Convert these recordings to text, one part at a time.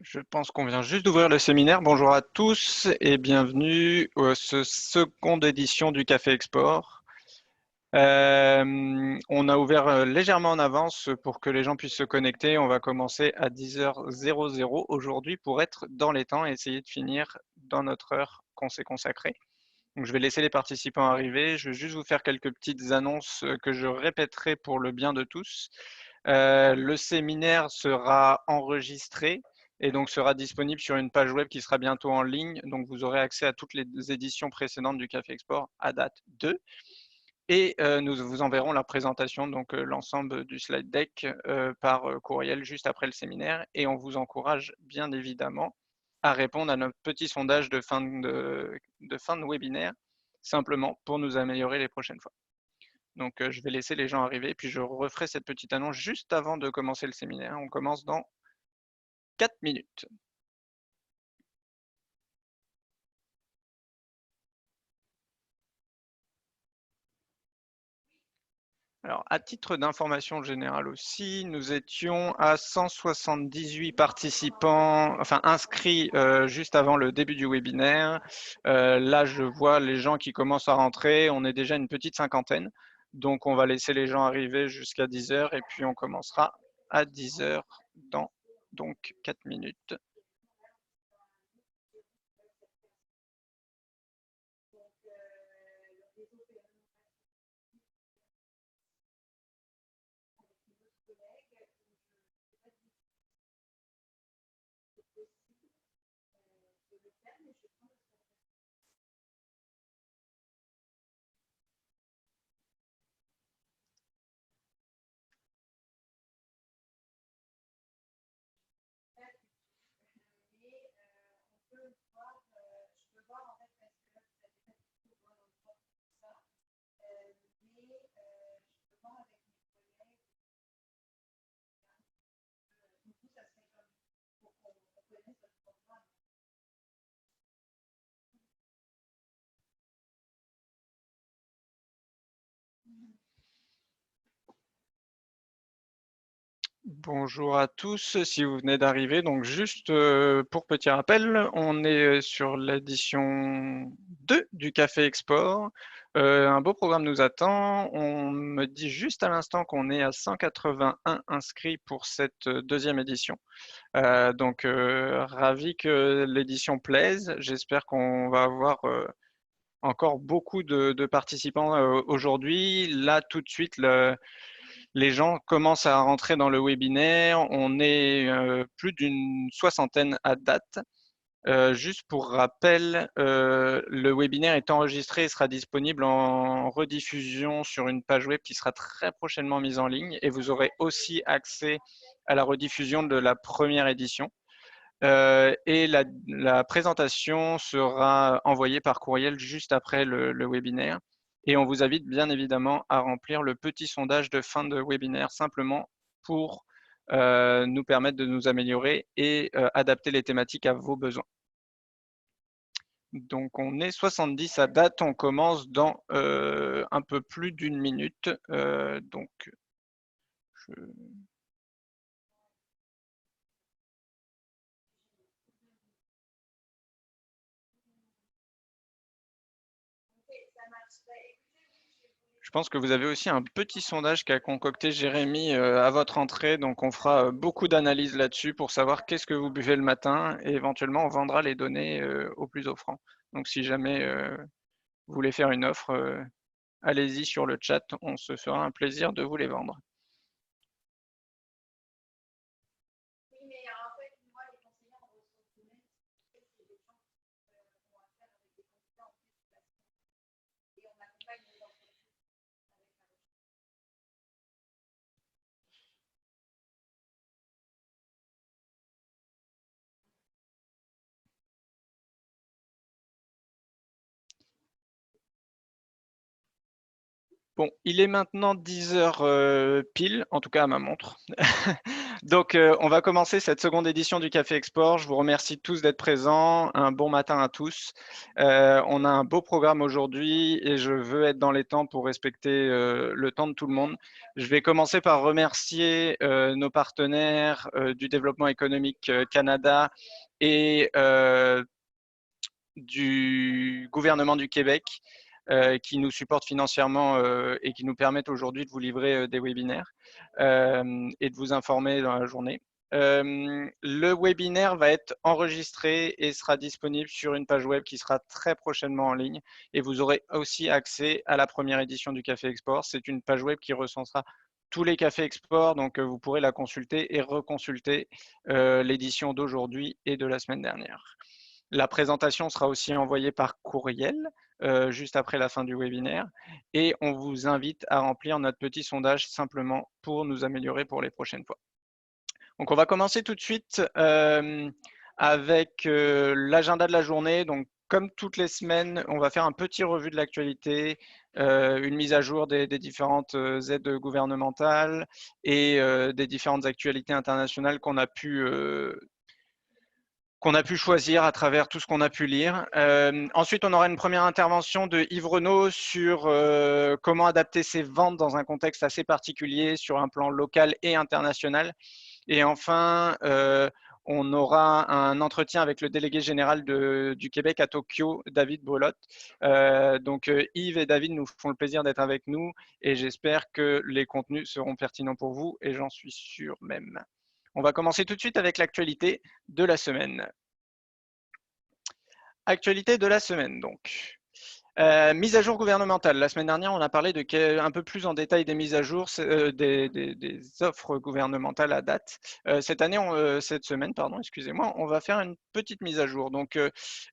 Je pense qu'on vient juste d'ouvrir le séminaire. Bonjour à tous et bienvenue à ce seconde édition du Café Export. On a ouvert légèrement en avance pour que les gens puissent se connecter. On va commencer à 10h00 aujourd'hui pour être dans les temps et essayer de finir dans notre heure qu'on s'est consacrée. Donc, je vais laisser les participants arriver. Je vais juste vous faire quelques petites annonces que je répéterai pour le bien de tous. Le séminaire sera enregistré et donc sera disponible sur une page web qui sera bientôt en ligne. Donc, vous aurez accès à toutes les éditions précédentes du Café Export à date 2. Et nous vous enverrons la présentation, donc l'ensemble du slide deck par courriel juste après le séminaire. Et on vous encourage bien évidemment à répondre à notre petit sondage de fin de webinaire, simplement pour nous améliorer les prochaines fois. Donc je vais laisser les gens arriver, puis je referai cette petite annonce juste avant de commencer le séminaire. On commence dans 4 minutes. Alors, à titre d'information générale aussi, nous étions à 178 participants, enfin inscrits juste avant le début du webinaire. Là, je vois les gens qui commencent à rentrer. On est déjà une petite cinquantaine. Donc, on va laisser les gens arriver jusqu'à 10h et puis on commencera à 10h dans donc 4 minutes. Bonjour à tous, si vous venez d'arriver, donc juste pour petit rappel, on est sur l'édition 2 du Café Export. Un beau programme nous attend. On me dit juste à l'instant qu'on est à 181 inscrits pour cette deuxième édition. Donc ravi que l'édition plaise. J'espère qu'on va avoir encore beaucoup de participants aujourd'hui. Là, tout de suite, les gens commencent à rentrer dans le webinaire. On est plus d'une soixantaine à date. Juste pour rappel, le webinaire est enregistré et sera disponible en rediffusion sur une page web qui sera très prochainement mise en ligne. Et vous aurez aussi accès à la rediffusion de la première édition. Et la présentation sera envoyée par courriel juste après le webinaire. Et on vous invite bien évidemment à remplir le petit sondage de fin de webinaire simplement pour nous permettre de nous améliorer et adapter les thématiques à vos besoins. Donc on est 70 à date, on commence dans un peu plus d'une minute. Donc je... Je pense que vous avez aussi un petit sondage qu'a concocté Jérémy à votre entrée, donc on fera beaucoup d'analyses là-dessus pour savoir qu'est-ce que vous buvez le matin et éventuellement on vendra les données au plus offrant. Donc si jamais vous voulez faire une offre, allez-y sur le chat, on se fera un plaisir de vous les vendre. Bon, il est maintenant 10h pile, en tout cas à ma montre. Donc, on va commencer cette seconde édition du Café Export. Je vous remercie tous d'être présents. Un bon matin à tous. On a un beau programme aujourd'hui et je veux être dans les temps pour respecter le temps de tout le monde. Je vais commencer par remercier nos partenaires du développement économique Canada et du gouvernement du Québec qui nous supportent financièrement et qui nous permettent aujourd'hui de vous livrer des webinaires et de vous informer dans la journée. Le webinaire va être enregistré et sera disponible sur une page web qui sera très prochainement en ligne et vous aurez aussi accès à la première édition du Café Export. C'est une page web qui recensera tous les cafés export, donc vous pourrez la consulter et reconsulter l'édition d'aujourd'hui et de la semaine dernière. La présentation sera aussi envoyée par courriel juste après la fin du webinaire et on vous invite à remplir notre petit sondage simplement pour nous améliorer pour les prochaines fois. Donc, on va commencer tout de suite avec l'agenda de la journée. Donc, comme toutes les semaines, on va faire un petit revue de l'actualité, une mise à jour des différentes aides gouvernementales et des différentes actualités internationales qu'on a pu choisir à travers tout ce qu'on a pu lire. Ensuite, on aura une première intervention de Yves Renaud sur comment adapter ses ventes dans un contexte assez particulier sur un plan local et international. Et enfin, on aura un entretien avec le délégué général du Québec à Tokyo, David Brelotte. Donc, Yves et David nous font le plaisir d'être avec nous et j'espère que les contenus seront pertinents pour vous et j'en suis sûr même. On va commencer tout de suite avec l'actualité de la semaine. Actualité de la semaine, donc. Mise à jour gouvernementale. La semaine dernière, on a parlé un peu plus en détail des mises à jour, des offres gouvernementales à date. Cette semaine, excusez-moi, on va faire une petite mise à jour. Donc,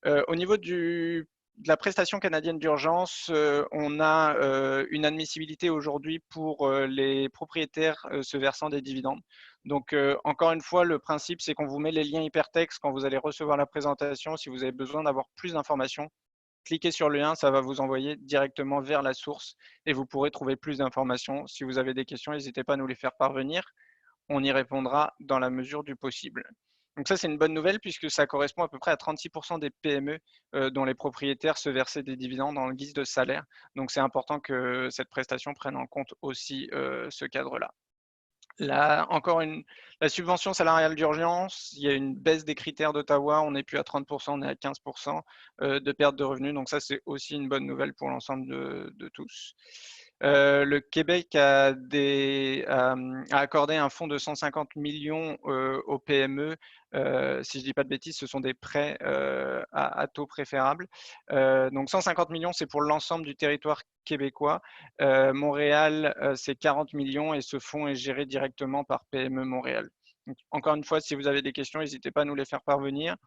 au niveau de la prestation canadienne d'urgence, on a une admissibilité aujourd'hui pour les propriétaires se versant des dividendes. Donc, encore une fois, le principe, c'est qu'on vous met les liens hypertextes quand vous allez recevoir la présentation. Si vous avez besoin d'avoir plus d'informations, cliquez sur le lien, ça va vous envoyer directement vers la source et vous pourrez trouver plus d'informations. Si vous avez des questions, n'hésitez pas à nous les faire parvenir. On y répondra dans la mesure du possible. Donc ça, c'est une bonne nouvelle puisque ça correspond à peu près à 36% des PME dont les propriétaires se versaient des dividendes en guise de salaire. Donc c'est important que cette prestation prenne en compte aussi ce cadre-là. La subvention salariale d'urgence, il y a une baisse des critères d'Ottawa, on n'est plus à 30%, on est à 15% de perte de revenus, donc ça c'est aussi une bonne nouvelle pour l'ensemble de tous. Le Québec a accordé un fonds de 150 millions aux PME. Si je ne dis pas de bêtises, ce sont des prêts à taux préférable. Donc 150 millions, c'est pour l'ensemble du territoire québécois. Montréal, c'est 40 millions et ce fonds est géré directement par PME Montréal. Donc, encore une fois, si vous avez des questions, n'hésitez pas à nous les faire parvenir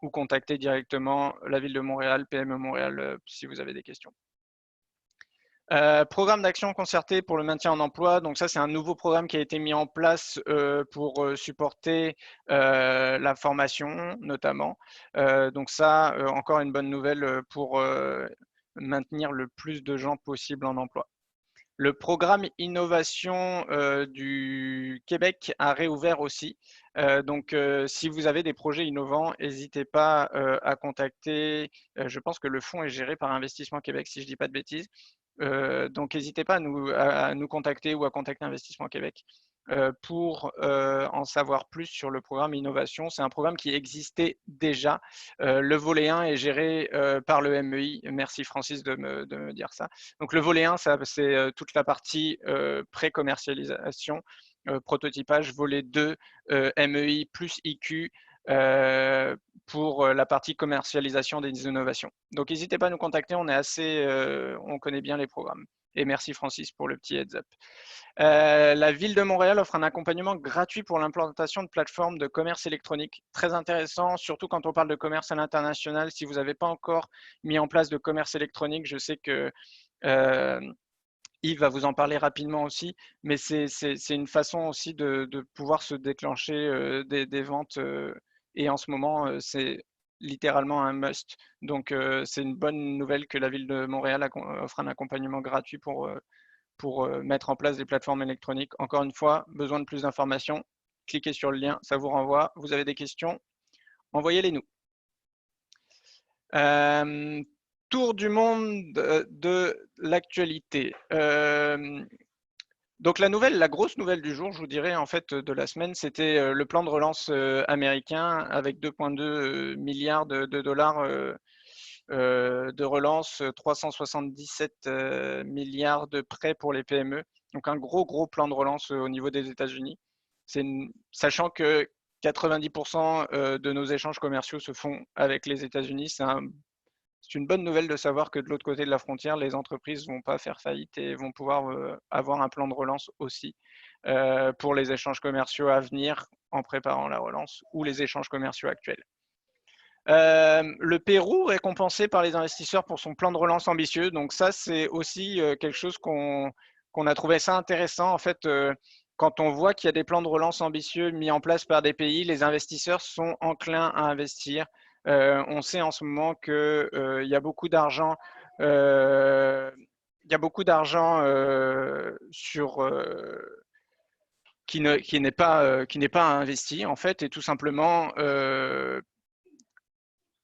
ou contacter directement la ville de Montréal, PME Montréal, si vous avez des questions. Programme d'action concerté pour le maintien en emploi. Donc ça, c'est un nouveau programme qui a été mis en place pour supporter la formation, notamment. Donc ça, encore une bonne nouvelle pour maintenir le plus de gens possible en emploi. Le programme innovation du Québec a réouvert aussi. Donc, si vous avez des projets innovants, n'hésitez pas à contacter. Je pense que le fonds est géré par Investissement Québec, si je ne dis pas de bêtises. Donc, n'hésitez pas à nous contacter ou à contacter Investissement Québec pour en savoir plus sur le programme Innovation. C'est un programme qui existait déjà. Le volet 1 est géré par le MEI. Merci Francis de me dire ça. Donc, le volet 1, c'est toute la partie pré-commercialisation, prototypage. Volet 2, MEI plus IQ. Pour la partie commercialisation des innovations. Donc, n'hésitez pas à nous contacter, on connaît bien les programmes. Et merci Francis pour le petit heads up. La ville de Montréal offre un accompagnement gratuit pour l'implantation de plateformes de commerce électronique. Très intéressant, surtout quand on parle de commerce à l'international. Si vous n'avez pas encore mis en place de commerce électronique, je sais que Yves va vous en parler rapidement aussi, mais c'est une façon aussi de pouvoir se déclencher des ventes et en ce moment, c'est littéralement un must. Donc, c'est une bonne nouvelle que la ville de Montréal offre un accompagnement gratuit pour mettre en place des plateformes électroniques. Encore une fois, besoin de plus d'informations, cliquez sur le lien, ça vous renvoie. Vous avez des questions, envoyez-les nous. Tour du monde de l'actualité. Donc la grosse nouvelle du jour, je vous dirais en fait de la semaine, c'était le plan de relance américain avec 2,2 milliards de dollars de relance, 377 milliards de prêts pour les PME. Donc un gros plan de relance au niveau des États-Unis. Sachant que 90% de nos échanges commerciaux se font avec les États-Unis, c'est une bonne nouvelle de savoir que de l'autre côté de la frontière, les entreprises ne vont pas faire faillite et vont pouvoir avoir un plan de relance aussi pour les échanges commerciaux à venir en préparant la relance ou les échanges commerciaux actuels. Le Pérou récompensé par les investisseurs pour son plan de relance ambitieux. Donc ça, c'est aussi quelque chose qu'on a trouvé ça intéressant. En fait, quand on voit qu'il y a des plans de relance ambitieux mis en place par des pays, les investisseurs sont enclins à investir. On sait en ce moment qu'il y a beaucoup d'argent. Il y a beaucoup d'argent qui n'est pas investi en fait, et tout simplement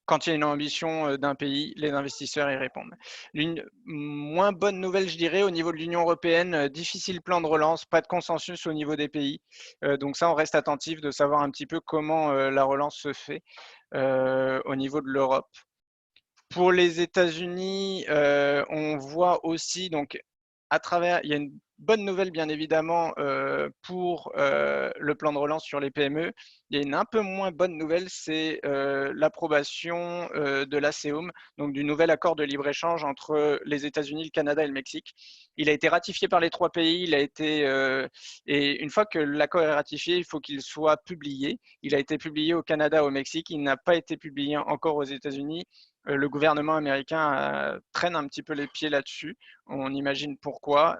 quand il y a une ambition d'un pays, les investisseurs y répondent. Une moins bonne nouvelle, je dirais, au niveau de l'Union européenne, difficile plan de relance, pas de consensus au niveau des pays. Donc ça, on reste attentif de savoir un petit peu comment la relance se fait au niveau de l'Europe. Pour les États-Unis, on voit aussi, donc, il y a une bonne nouvelle, bien évidemment, pour le plan de relance sur les PME. Il y a une un peu moins bonne nouvelle, c'est l'approbation de l'ASEOM, donc du nouvel accord de libre-échange entre les États-Unis, le Canada et le Mexique. Il a été ratifié par les 3 pays, et une fois que l'accord est ratifié, il faut qu'il soit publié. Il a été publié au Canada, au Mexique, il n'a pas été publié encore aux États-Unis. Le gouvernement américain traîne un petit peu les pieds là-dessus. On imagine pourquoi,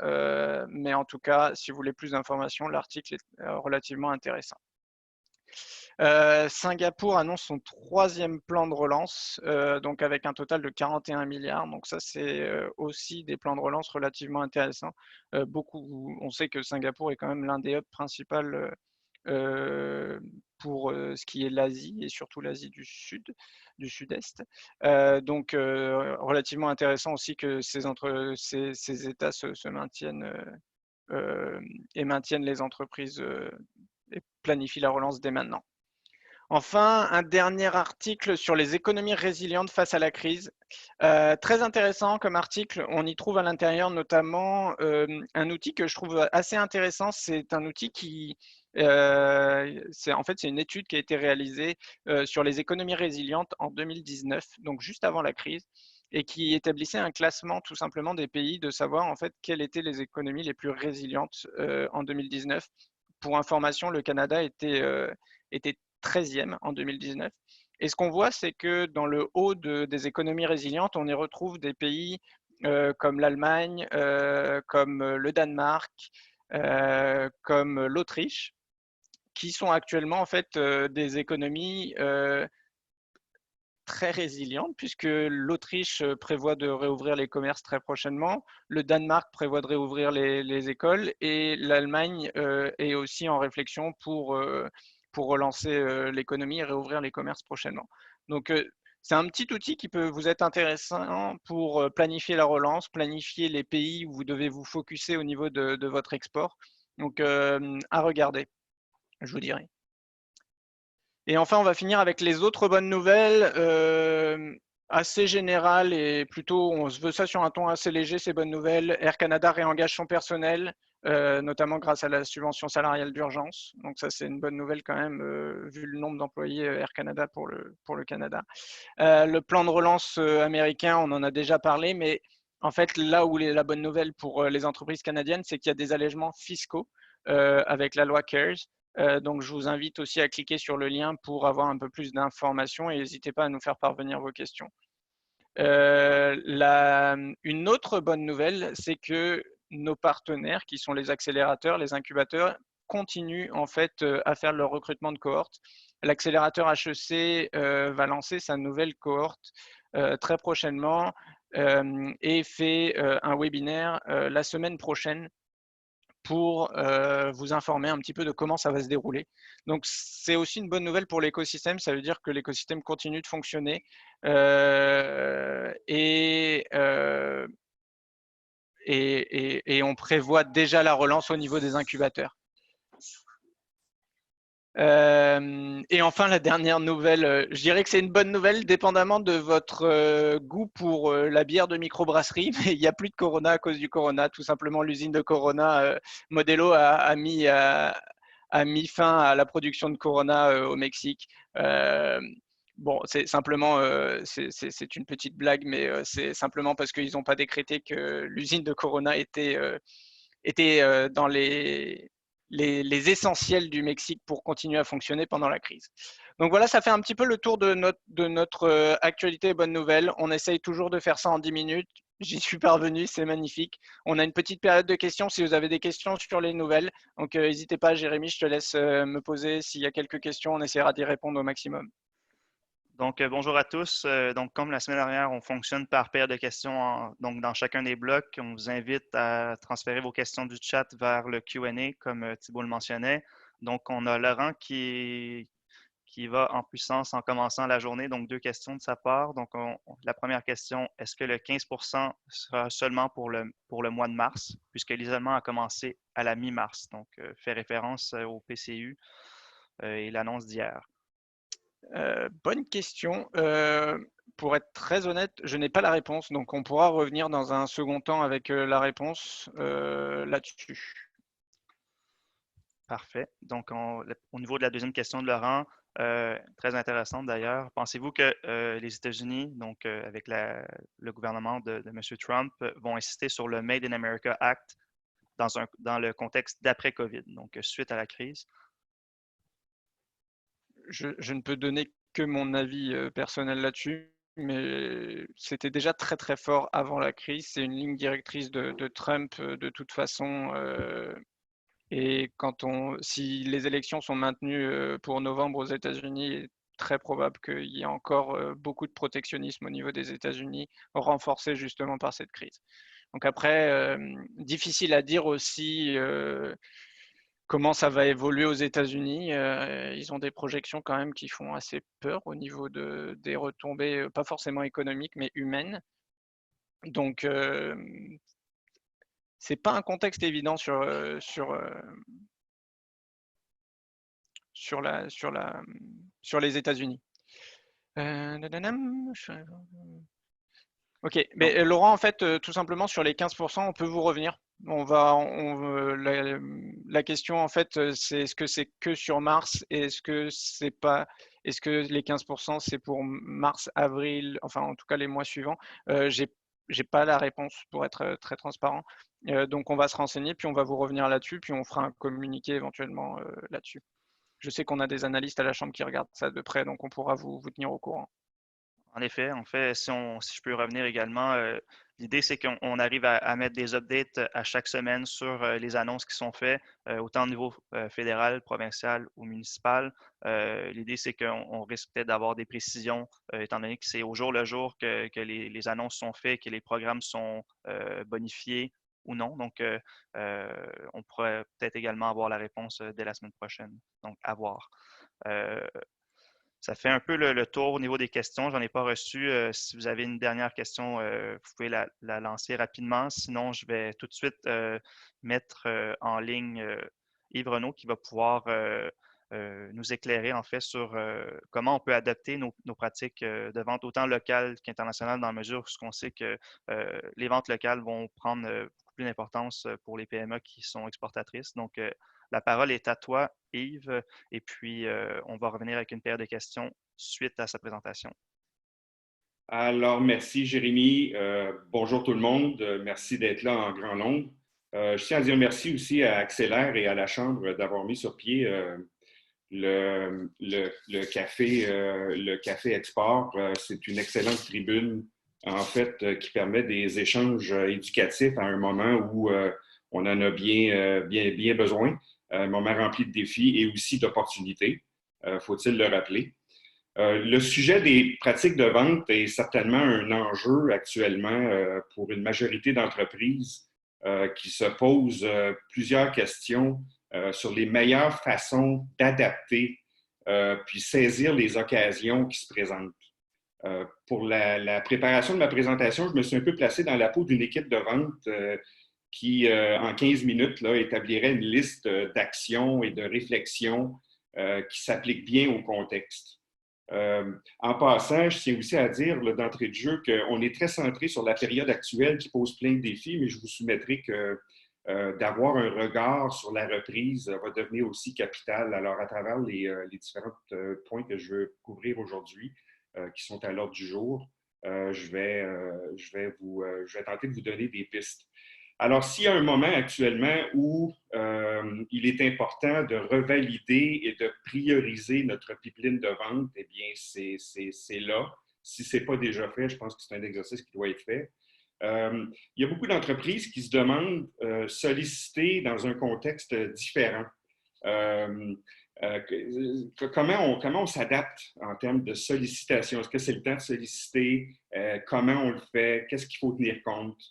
mais en tout cas, si vous voulez plus d'informations, l'article est relativement intéressant. Singapour annonce son 3e plan de relance, donc avec un total de 41 milliards. Donc ça, c'est aussi des plans de relance relativement intéressants. On sait que Singapour est quand même l'un des hubs principaux pour ce qui est l'Asie et surtout l'Asie du Sud-Est. Donc relativement intéressant aussi que ces États se maintiennent et maintiennent les entreprises et planifient la relance dès maintenant. Enfin, un dernier article sur les économies résilientes face à la crise. Très intéressant comme article. On y trouve à l'intérieur notamment un outil que je trouve assez intéressant. C'est un outil c'est une étude qui a été réalisée sur les économies résilientes en 2019, donc juste avant la crise, et qui établissait un classement tout simplement des pays, de savoir en fait quelles étaient les économies les plus résilientes en 2019. Pour information, le Canada était 13e en 2019. Et ce qu'on voit, c'est que dans le haut des économies résilientes, on y retrouve des pays comme l'Allemagne, comme le Danemark, comme l'Autriche, qui sont actuellement en fait des économies très résilientes, puisque l'Autriche prévoit de réouvrir les commerces très prochainement, le Danemark prévoit de réouvrir les écoles, et l'Allemagne est aussi en réflexion pour relancer l'économie et réouvrir les commerces prochainement. Donc, c'est un petit outil qui peut vous être intéressant pour planifier la relance, planifier les pays où vous devez vous focuser au niveau de votre export. Donc, à regarder, je vous dirais. Et enfin, on va finir avec les autres bonnes nouvelles, assez générales et plutôt, on se veut ça sur un ton assez léger, ces bonnes nouvelles. Air Canada réengage son personnel, notamment grâce à la subvention salariale d'urgence. Donc ça, c'est une bonne nouvelle quand même, vu le nombre d'employés Air Canada pour le Canada. Le plan de relance américain, on en a déjà parlé, mais en fait, là où la bonne nouvelle pour les entreprises canadiennes, c'est qu'il y a des allègements fiscaux avec la loi CARES. Donc, je vous invite aussi à cliquer sur le lien pour avoir un peu plus d'informations et n'hésitez pas à nous faire parvenir vos questions. Une autre bonne nouvelle, c'est que nos partenaires, qui sont les accélérateurs, les incubateurs, continuent en fait à faire leur recrutement de cohorte. L'accélérateur HEC va lancer sa nouvelle cohorte très prochainement et fait un webinaire la semaine prochaine pour vous informer un petit peu de comment ça va se dérouler. Donc, c'est aussi une bonne nouvelle pour l'écosystème. Ça veut dire que l'écosystème continue de fonctionner et on prévoit déjà la relance au niveau des incubateurs. Et enfin, la dernière nouvelle, je dirais que c'est une bonne nouvelle, dépendamment de votre goût pour la bière de microbrasserie, mais il n'y a plus de Corona à cause du Corona. Tout simplement, l'usine de Corona, Modelo, a mis fin à la production de Corona au Mexique. Bon, c'est simplement, c'est une petite blague, mais c'est simplement parce qu'ils n'ont pas décrété que l'usine de Corona était dans les essentiels du Mexique pour continuer à fonctionner pendant la crise. Donc voilà, ça fait un petit peu le tour de notre actualité et bonnes nouvelles. On essaye toujours de faire ça en 10 minutes. J'y suis parvenu, c'est magnifique. On a une petite période de questions si vous avez des questions sur les nouvelles. Donc n'hésitez pas, Jérémy, je te laisse me poser. S'il y a quelques questions, on essaiera d'y répondre au maximum. Donc, bonjour à tous. Donc, comme la semaine dernière, on fonctionne par paire de questions donc dans chacun des blocs. On vous invite à transférer vos questions du chat vers le Q&A, comme Thibault le mentionnait. Donc, on a Laurent qui va en puissance en commençant la journée. Donc, 2 questions de sa part. Donc, la première question, est-ce que le 15% sera seulement pour le mois de mars, puisque l'isolement a commencé à la mi-mars? Donc, fait référence au PCU et l'annonce d'hier. Bonne question. Pour être très honnête, je n'ai pas la réponse, donc on pourra revenir dans un second temps avec la réponse là-dessus. Parfait. Donc, au niveau de la deuxième question de Laurent, très intéressante d'ailleurs, pensez-vous que les États-Unis, donc avec le gouvernement de M. Trump, vont insister sur le Made in America Act dans le contexte d'après-COVID, donc suite à la crise? Je ne peux donner que mon avis personnel là-dessus, mais c'était déjà très très fort avant la crise. C'est une ligne directrice de Trump de toute façon. Et si les élections sont maintenues pour novembre aux États-Unis, il est très probable qu'il y ait encore beaucoup de protectionnisme au niveau des États-Unis, renforcé justement par cette crise. Donc après, difficile à dire aussi comment ça va évoluer aux États-Unis. Ils ont des projections quand même qui font assez peur au niveau des retombées, pas forcément économiques, mais humaines. Donc, c'est pas un contexte évident sur les États-Unis. Ok, mais Donc, Laurent, en fait, tout simplement sur les 15%, on peut vous revenir. La question, en fait, c'est est-ce que c'est que sur mars et est-ce que les 15% c'est pour mars, avril, enfin en tout cas les mois suivants. J'ai pas la réponse pour être très transparent. Donc on va se renseigner, puis on va vous revenir là-dessus, puis on fera un communiqué éventuellement là-dessus. Je sais qu'on a des analystes à la Chambre qui regardent ça de près, donc on pourra vous tenir au courant. en fait, si je peux revenir également, l'idée c'est qu'on arrive à mettre des updates à chaque semaine sur les annonces qui sont faites, autant au niveau fédéral, provincial ou municipal. L'idée c'est qu'on risque peut-être d'avoir des précisions, étant donné que c'est au jour le jour que les annonces sont faites, que les programmes sont bonifiés ou non. Donc, on pourrait peut-être également avoir la réponse dès la semaine prochaine. Donc, à voir. Euh, Ça fait un peu le tour au niveau des questions. J'en ai pas reçu. Si vous avez une dernière question, vous pouvez la lancer rapidement. Sinon, je vais tout de suite mettre en ligne Yves Renaud qui va pouvoir nous éclairer en fait sur comment on peut adapter nos pratiques de vente autant locales qu'internationales dans la mesure où on sait que les ventes locales vont prendre beaucoup plus d'importance pour les PME qui sont exportatrices. Donc, la parole est à toi, Yves, et puis on va revenir avec une paire de questions suite à sa présentation. Alors, merci Jérémy. Bonjour tout le monde. Merci d'être là en grand nombre. Je tiens à dire merci aussi à Accélère et à la Chambre d'avoir mis sur pied le café Export. C'est une excellente tribune, en fait, qui permet des échanges éducatifs à un moment où on en a bien besoin. Un moment rempli de défis et aussi d'opportunités, faut-il le rappeler. Le sujet des pratiques de vente est certainement un enjeu actuellement pour une majorité d'entreprises qui se pose plusieurs questions sur les meilleures façons d'adapter puis saisir les occasions qui se présentent. Pour la préparation de ma présentation, je me suis un peu placé dans la peau d'une équipe de vente qui, en 15 minutes, là, établirait une liste d'actions et de réflexions qui s'appliquent bien au contexte. En passant, je tiens aussi à dire d'entrée de jeu qu'on est très centré sur la période actuelle qui pose plein de défis, mais je vous soumettrai que d'avoir un regard sur la reprise va devenir aussi capital. Alors, à travers les différents points que je veux couvrir aujourd'hui, qui sont à l'ordre du jour, je vais tenter de vous donner des pistes. Alors, s'il y a un moment actuellement où il est important de revalider et de prioriser notre pipeline de vente, eh bien, c'est là. Si ce n'est pas déjà fait, je pense que c'est un exercice qui doit être fait. Il y a beaucoup d'entreprises qui se demandent solliciter dans un contexte différent. Comment on s'adapte en termes de sollicitation? Est-ce que c'est le temps de solliciter? Comment on le fait? Qu'est-ce qu'il faut tenir compte?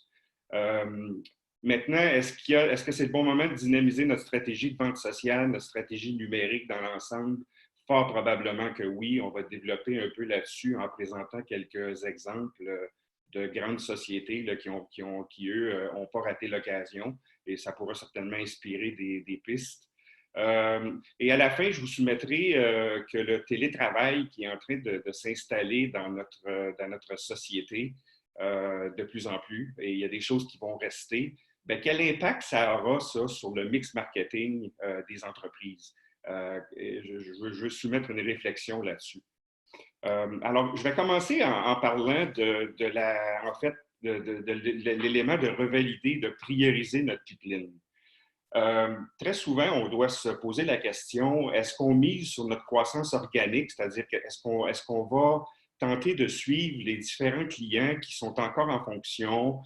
Maintenant, est-ce que c'est le bon moment de dynamiser notre stratégie de vente sociale, notre stratégie numérique dans l'ensemble? Fort probablement que oui. On va développer un peu là-dessus en présentant quelques exemples de grandes sociétés là, qui eux, n'ont pas raté l'occasion. Et ça pourra certainement inspirer des pistes. Et à la fin, je vous soumettrai que le télétravail qui est en train de s'installer dans notre société de plus en plus, et il y a des choses qui vont rester, bien, quel impact ça aura, ça, sur le mix marketing des entreprises? Je veux soumettre une réflexion là-dessus. Alors, je vais commencer en parlant de l'élément de revalider, de prioriser notre pipeline. Très souvent, on doit se poser la question, est-ce qu'on mise sur notre croissance organique, c'est-à-dire est-ce qu'on va tenter de suivre les différents clients qui sont encore en fonction,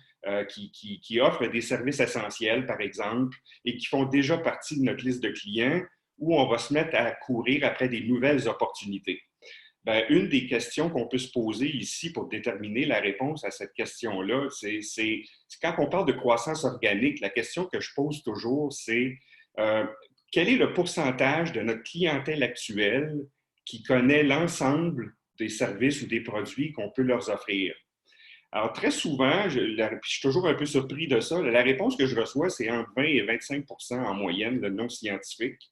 qui offrent des services essentiels, par exemple, et qui font déjà partie de notre liste de clients, ou on va se mettre à courir après des nouvelles opportunités? Bien, une des questions qu'on peut se poser ici pour déterminer la réponse à cette question-là, c'est quand on parle de croissance organique, la question que je pose toujours, c'est quel est le pourcentage de notre clientèle actuelle qui connaît l'ensemble des services ou des produits qu'on peut leur offrir? Alors, très souvent, je suis toujours un peu surpris de ça. La réponse que je reçois, c'est entre 20 et 25 en moyenne de non scientifiques.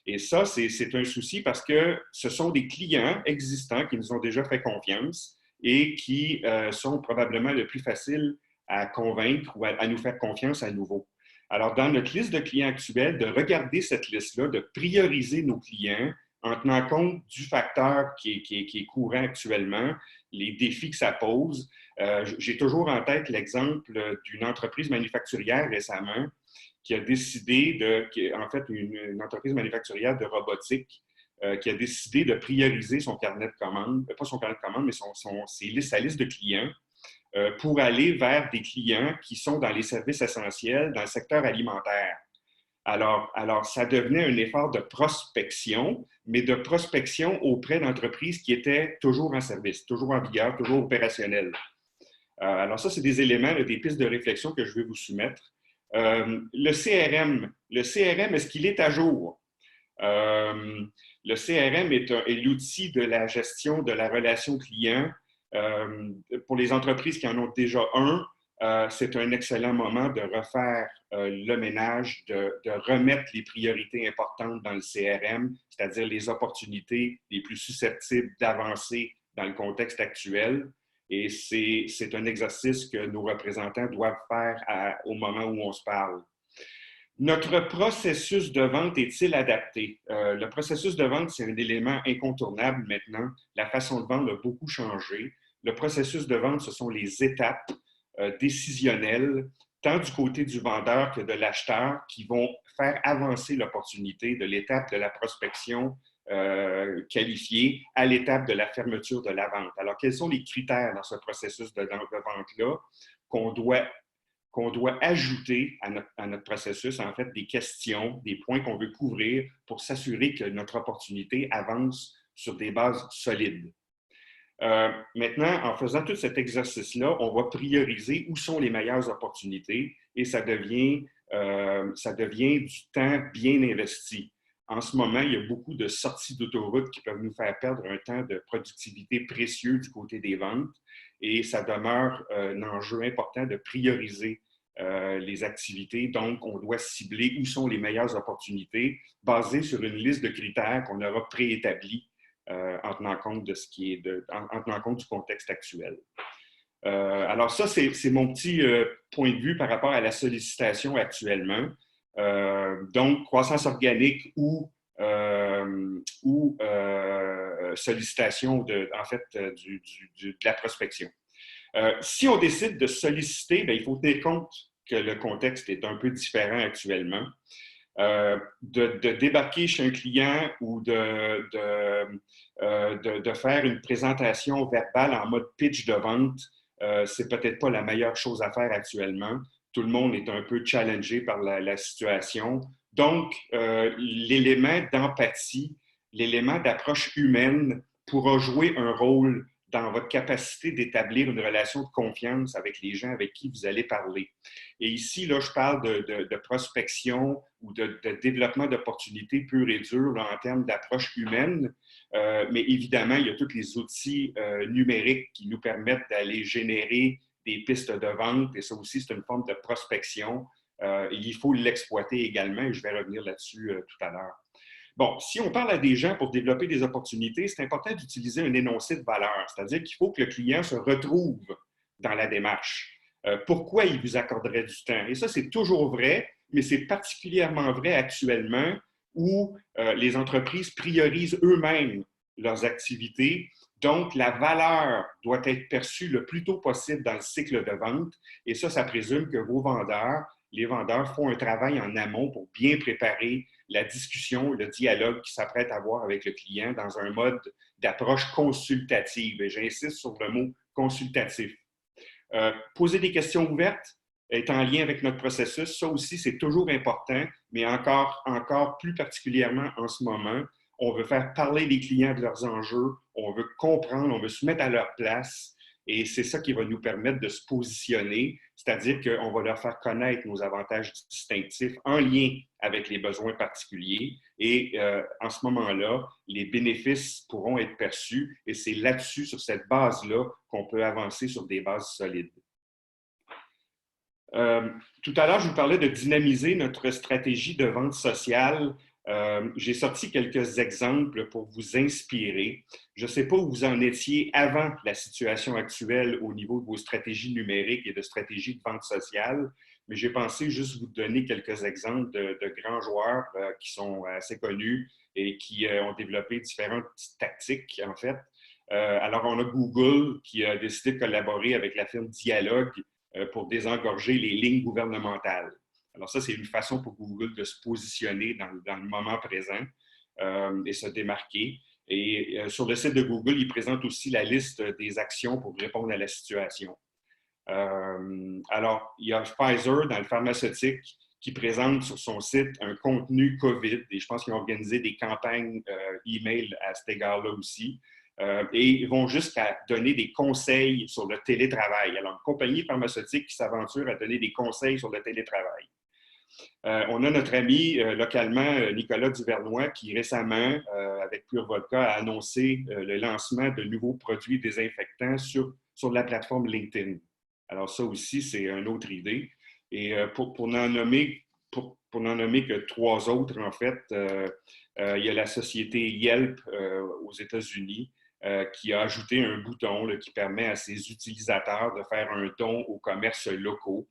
Et ça, c'est un souci parce que ce sont des clients existants qui nous ont déjà fait confiance et qui sont probablement le plus facile à convaincre ou à nous faire confiance à nouveau. Alors, dans notre liste de clients actuels, de regarder cette liste-là, de prioriser nos clients en tenant compte du facteur qui est courant actuellement, les défis que ça pose. J'ai toujours en tête l'exemple d'une entreprise manufacturière récemment qui a décidé en fait, une entreprise manufacturière de robotique qui a décidé de prioriser son carnet de commandes, pas son carnet de commandes, mais sa liste de clients pour aller vers des clients qui sont dans les services essentiels, dans le secteur alimentaire. Alors, ça devenait un effort de prospection, mais de prospection auprès d'entreprises qui étaient toujours en service, toujours en vigueur, toujours opérationnelles. Alors ça, c'est des éléments, des pistes de réflexion que je vais vous soumettre. Le CRM, est-ce qu'il est à jour? Le CRM est l'outil de la gestion de la relation client. Pour les entreprises qui en ont déjà un, c'est un excellent moment de refaire le ménage, de remettre les priorités importantes dans le CRM, c'est-à-dire les opportunités les plus susceptibles d'avancer dans le contexte actuel. Et c'est un exercice que nos représentants doivent faire au moment où on se parle. Notre processus de vente est-il adapté? Le processus de vente, c'est un élément incontournable maintenant. La façon de vendre a beaucoup changé. Le processus de vente, ce sont les étapes décisionnelles, tant du côté du vendeur que de l'acheteur, qui vont faire avancer l'opportunité de l'étape de la prospection qualifiée à l'étape de la fermeture de la vente. Alors, quels sont les critères dans ce processus de vente-là qu'on doit ajouter à notre processus, en fait, des questions, des points qu'on veut couvrir pour s'assurer que notre opportunité avance sur des bases solides? Maintenant, en faisant tout cet exercice-là, on va prioriser où sont les meilleures opportunités et ça devient du temps bien investi. En ce moment, il y a beaucoup de sorties d'autoroute qui peuvent nous faire perdre un temps de productivité précieux du côté des ventes et ça demeure un enjeu important de prioriser les activités. Donc, on doit cibler où sont les meilleures opportunités basées sur une liste de critères qu'on aura préétablis en tenant compte de en tenant compte du contexte actuel. Alors ça, c'est mon petit point de vue par rapport à la sollicitation actuellement. Donc, croissance organique ou sollicitation de la prospection. Si on décide de solliciter, bien, il faut tenir compte que le contexte est un peu différent actuellement. De débarquer chez un client ou de faire une présentation verbale en mode pitch de vente, c'est peut-être pas la meilleure chose à faire actuellement. Tout le monde est un peu challengé par la situation. Donc, l'élément d'empathie, l'élément d'approche humaine pourra jouer un rôle dans votre capacité d'établir une relation de confiance avec les gens avec qui vous allez parler. Et ici, là, je parle de prospection ou de développement d'opportunités pures et dures là, en termes d'approche humaine. Mais évidemment, il y a tous les outils numériques qui nous permettent d'aller générer des pistes de vente. Et ça aussi, c'est une forme de prospection. Il faut l'exploiter également et je vais revenir là-dessus tout à l'heure. Bon, si on parle à des gens pour développer des opportunités, c'est important d'utiliser un énoncé de valeur, c'est-à-dire qu'il faut que le client se retrouve dans la démarche. Pourquoi il vous accorderait du temps? Et ça, c'est toujours vrai, mais c'est particulièrement vrai actuellement où les entreprises priorisent eux-mêmes leurs activités. Donc, la valeur doit être perçue le plus tôt possible dans le cycle de vente. Et ça présume que les vendeurs font un travail en amont pour bien préparer la discussion, le dialogue qu'ils s'apprêtent à avoir avec le client dans un mode d'approche consultative. Et j'insiste sur le mot consultatif. Poser des questions ouvertes est en lien avec notre processus. Ça aussi, c'est toujours important, mais encore plus particulièrement en ce moment. On veut faire parler les clients de leurs enjeux, on veut comprendre, on veut se mettre à leur place. Et c'est ça qui va nous permettre de se positionner, c'est-à-dire qu'on va leur faire connaître nos avantages distinctifs en lien avec les besoins particuliers. Et en ce moment-là, les bénéfices pourront être perçus et c'est là-dessus, sur cette base-là, qu'on peut avancer sur des bases solides. Tout à l'heure, je vous parlais de dynamiser notre stratégie de vente sociale. J'ai sorti quelques exemples pour vous inspirer. Je ne sais pas où vous en étiez avant la situation actuelle au niveau de vos stratégies numériques et de stratégies de vente sociale, mais j'ai pensé juste vous donner quelques exemples de grands joueurs qui sont assez connus et qui ont développé différentes tactiques, en fait. Alors, on a Google qui a décidé de collaborer avec la firme Dialogue pour désengorger les lignes gouvernementales. Alors ça, c'est une façon pour Google de se positionner dans le moment présent et se démarquer. Et sur le site de Google, ils présentent aussi la liste des actions pour répondre à la situation. Alors, il y a Pfizer dans le pharmaceutique qui présente sur son site un contenu COVID et je pense qu'ils ont organisé des campagnes email à cet égard-là aussi. Et ils vont jusqu'à donner des conseils sur le télétravail. Alors, une compagnie pharmaceutique qui s'aventure à donner des conseils sur le télétravail. On a notre ami localement, Nicolas Duvernois, qui récemment, avec Pure Vodka, a annoncé le lancement de nouveaux produits désinfectants sur la plateforme LinkedIn. Alors ça aussi, c'est une autre idée. Et pour n'en nommer que 3 autres, en fait, il y a la société Yelp aux États-Unis qui a ajouté un bouton là, qui permet à ses utilisateurs de faire un don aux commerces locaux.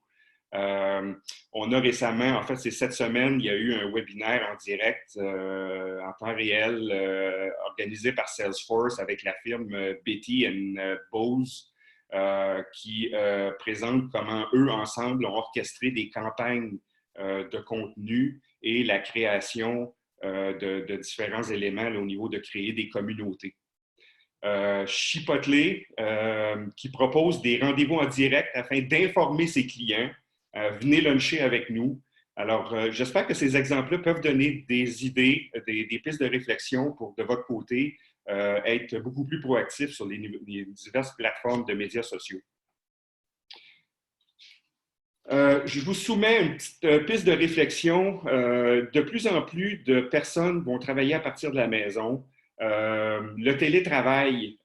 On a récemment, en fait, c'est cette semaine, il y a eu un webinaire en direct en temps réel organisé par Salesforce avec la firme Betty Bose qui présente comment eux, ensemble, ont orchestré des campagnes de contenu et la création de différents éléments là, au niveau de créer des communautés. Chipotle qui propose des rendez-vous en direct afin d'informer ses clients. Venez luncher avec nous. Alors, j'espère que ces exemples-là peuvent donner des idées, des pistes de réflexion de votre côté être beaucoup plus proactif sur les diverses plateformes de médias sociaux. Je vous soumets une petite piste de réflexion. De plus en plus de personnes vont travailler à partir de la maison. Le télétravail,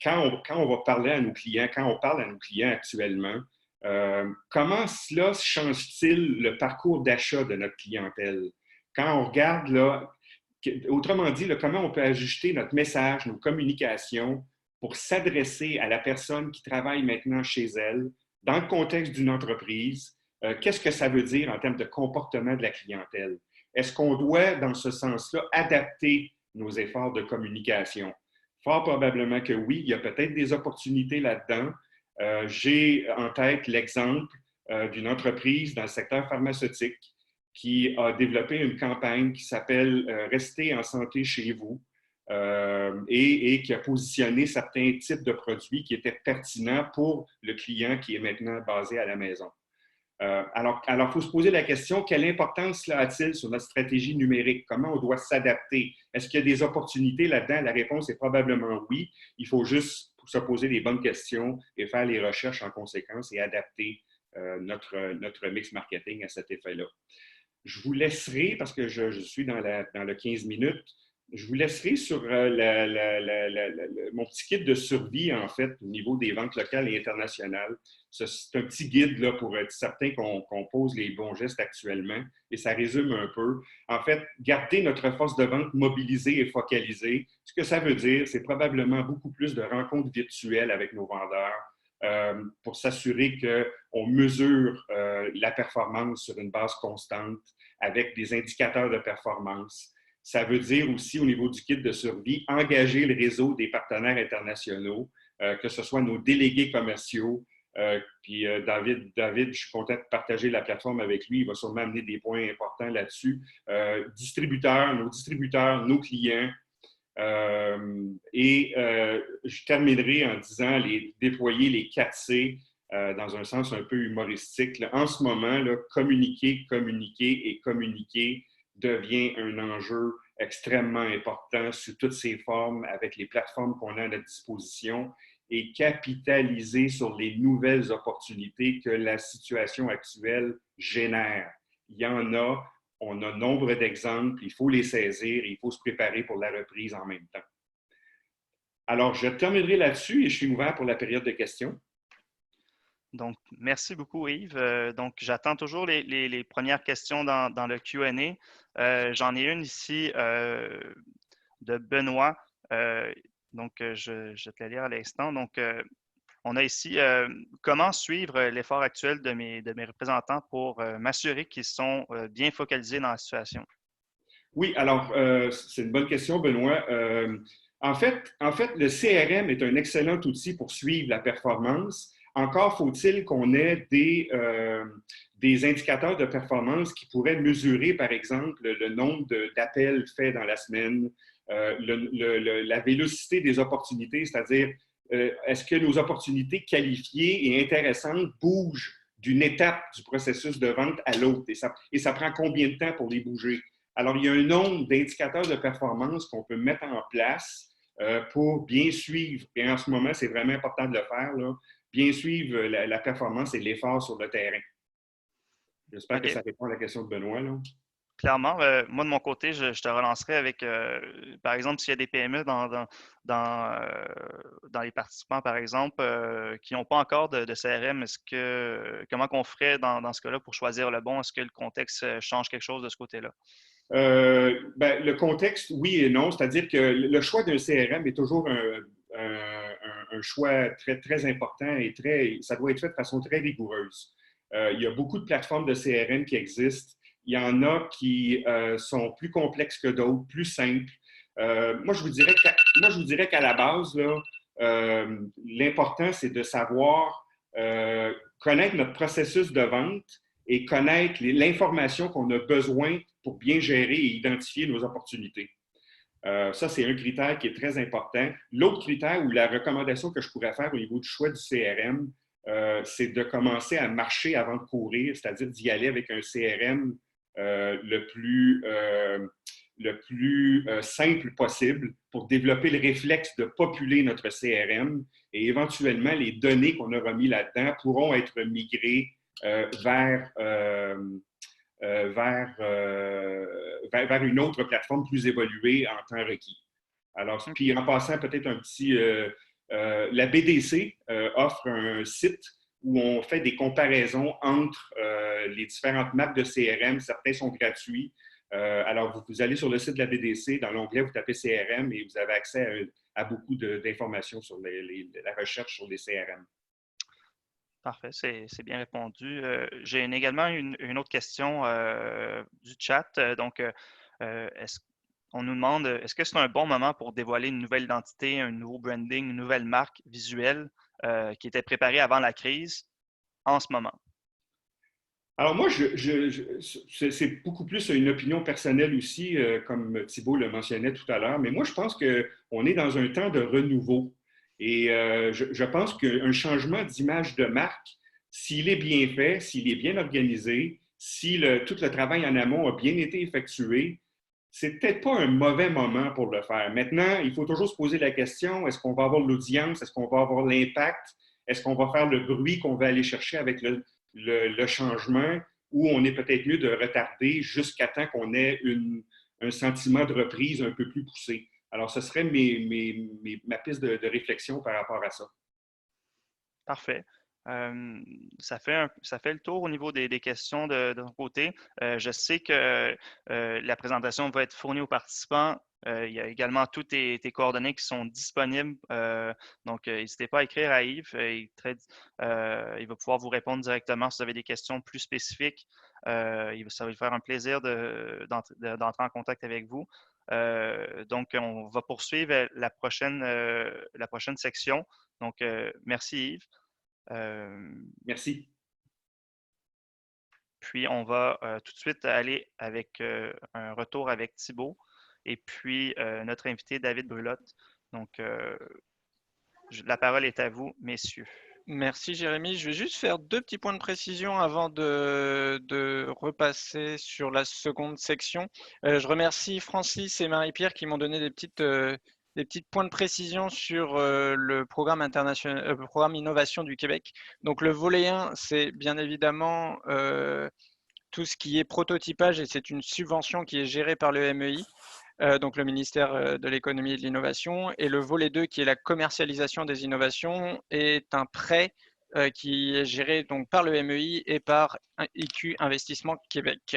quand on va parler à nos clients, quand on parle à nos clients actuellement, comment cela change-t-il le parcours d'achat de notre clientèle? Quand on regarde, là, autrement dit, là, comment on peut ajuster notre message, nos communications pour s'adresser à la personne qui travaille maintenant chez elle, dans le contexte d'une entreprise, qu'est-ce que ça veut dire en termes de comportement de la clientèle? Est-ce qu'on doit, dans ce sens-là, adapter nos efforts de communication? Fort probablement que oui, il y a peut-être des opportunités là-dedans. J'ai en tête l'exemple d'une entreprise dans le secteur pharmaceutique qui a développé une campagne qui s'appelle Restez en santé chez vous et qui a positionné certains types de produits qui étaient pertinents pour le client qui est maintenant basé à la maison. Alors, il faut se poser la question, quelle importance cela a-t-il sur notre stratégie numérique? Comment on doit s'adapter? Est-ce qu'il y a des opportunités là-dedans? La réponse est probablement oui. Il faut juste se poser les bonnes questions et faire les recherches en conséquence et adapter notre mix marketing à cet effet-là. Je vous laisserai, parce que je suis dans le 15 minutes, je vous laisserai sur mon petit guide de survie, en fait, au niveau des ventes locales et internationales. C'est un petit guide là, pour être certain qu'on pose les bons gestes actuellement et ça résume un peu. En fait, garder notre force de vente mobilisée et focalisée, ce que ça veut dire, c'est probablement beaucoup plus de rencontres virtuelles avec nos vendeurs pour s'assurer qu'on mesure la performance sur une base constante avec des indicateurs de performance. Ça veut dire aussi, au niveau du kit de survie, engager le réseau des partenaires internationaux, que ce soit nos délégués commerciaux. Puis David, je suis content de partager la plateforme avec lui. Il va sûrement amener des points importants là-dessus. Nos distributeurs, nos clients. Je terminerai en disant déployer les 4C dans un sens un peu humoristique. Là, en ce moment, là, communiquer, communiquer et communiquer devient un enjeu extrêmement important sous toutes ses formes avec les plateformes qu'on a à notre disposition et capitaliser sur les nouvelles opportunités que la situation actuelle génère. Il y en a, on a nombre d'exemples, il faut les saisir et il faut se préparer pour la reprise en même temps. Alors, je terminerai là-dessus et je suis ouvert pour la période de questions. Donc, merci beaucoup, Yves. Donc, j'attends toujours les premières questions dans le Q&A. J'en ai une ici de Benoît. Je te la lire à l'instant. Donc, on a ici comment suivre l'effort actuel de mes représentants pour m'assurer qu'ils sont bien focalisés dans la situation? Oui, alors, c'est une bonne question, Benoît. En fait, le CRM est un excellent outil pour suivre la performance. Encore faut-il qu'on ait des indicateurs de performance qui pourraient mesurer, par exemple, le nombre d'appels faits dans la semaine, la vélocité des opportunités, c'est-à-dire est-ce que nos opportunités qualifiées et intéressantes bougent d'une étape du processus de vente à l'autre et ça prend combien de temps pour les bouger? Alors, il y a un nombre d'indicateurs de performance qu'on peut mettre en place pour bien suivre, et en ce moment, c'est vraiment important de le faire, là, bien suivre la performance et l'effort sur le terrain. J'espère que ça répond à la question de Benoît. Là. Clairement, moi de mon côté, je te relancerai avec, par exemple, s'il y a des PME dans les participants, par exemple, qui n'ont pas encore de CRM, comment qu'on ferait dans ce cas-là pour choisir le bon? Est-ce que le contexte change quelque chose de ce côté-là? Le contexte, oui et non. C'est-à-dire que le choix d'un CRM est toujours un choix très, très important et ça doit être fait de façon très rigoureuse. Il y a beaucoup de plateformes de CRM qui existent. Il y en a qui sont plus complexes que d'autres, plus simples. Moi, je vous dirais qu'à la base, l'important, c'est de savoir connaître notre processus de vente et connaître l'information qu'on a besoin pour bien gérer et identifier nos opportunités. Ça, c'est un critère qui est très important. L'autre critère ou la recommandation que je pourrais faire au niveau du choix du CRM, c'est de commencer à marcher avant de courir, c'est-à-dire d'y aller avec un CRM le le plus simple possible pour développer le réflexe de populer notre CRM et éventuellement les données qu'on aura mis là-dedans pourront être migrées vers une autre plateforme plus évoluée en temps requis. Alors, puis en passant, peut-être un petit... la BDC offre un site où on fait des comparaisons entre les différentes maps de CRM. Certains sont gratuits. Alors, vous allez sur le site de la BDC, dans l'onglet, vous tapez CRM et vous avez accès à beaucoup d'informations sur la recherche sur les CRM. Parfait, c'est bien répondu. J'ai également une autre question du chat. On nous demande, est-ce que c'est un bon moment pour dévoiler une nouvelle identité, un nouveau branding, une nouvelle marque visuelle qui était préparée avant la crise en ce moment? Alors moi, c'est beaucoup plus une opinion personnelle aussi, comme Thibault le mentionnait tout à l'heure, mais moi, je pense qu'on est dans un temps de renouveau. Et je pense qu'un changement d'image de marque, s'il est bien fait, s'il est bien organisé, si tout le travail en amont a bien été effectué, c'est peut-être pas un mauvais moment pour le faire. Maintenant, il faut toujours se poser la question, est-ce qu'on va avoir l'audience? Est-ce qu'on va avoir l'impact? Est-ce qu'on va faire le bruit qu'on va aller chercher avec le changement, ou on est peut-être mieux de retarder jusqu'à temps qu'on ait un sentiment de reprise un peu plus poussé. Alors, ce serait ma piste de réflexion par rapport à ça. Parfait. Ça fait le tour au niveau des questions de ton côté. Je sais que la présentation va être fournie aux participants. Il y a également toutes tes coordonnées qui sont disponibles. Donc, n'hésitez pas à écrire à Yves. Il va pouvoir vous répondre directement si vous avez des questions plus spécifiques. Ça va lui faire un plaisir d'entrer en contact avec vous. Donc, on va poursuivre la prochaine section. Donc, merci Yves. Merci. Puis, on va tout de suite aller avec un retour avec Thibault et puis notre invité David Brulotte. Donc, la parole est à vous, messieurs. Merci Jérémy. Je vais juste faire deux petits points de précision avant de repasser sur la seconde section. Je remercie Francis et Marie-Pierre qui m'ont donné des petits points de précision sur le programme international, programme Innovation du Québec. Donc le volet 1, c'est bien évidemment tout ce qui est prototypage et c'est une subvention qui est gérée par le MEI. Donc le ministère de l'économie et de l'innovation. Et le volet 2, qui est la commercialisation des innovations, est un prêt qui est géré donc par le MEI et par IQ Investissement Québec.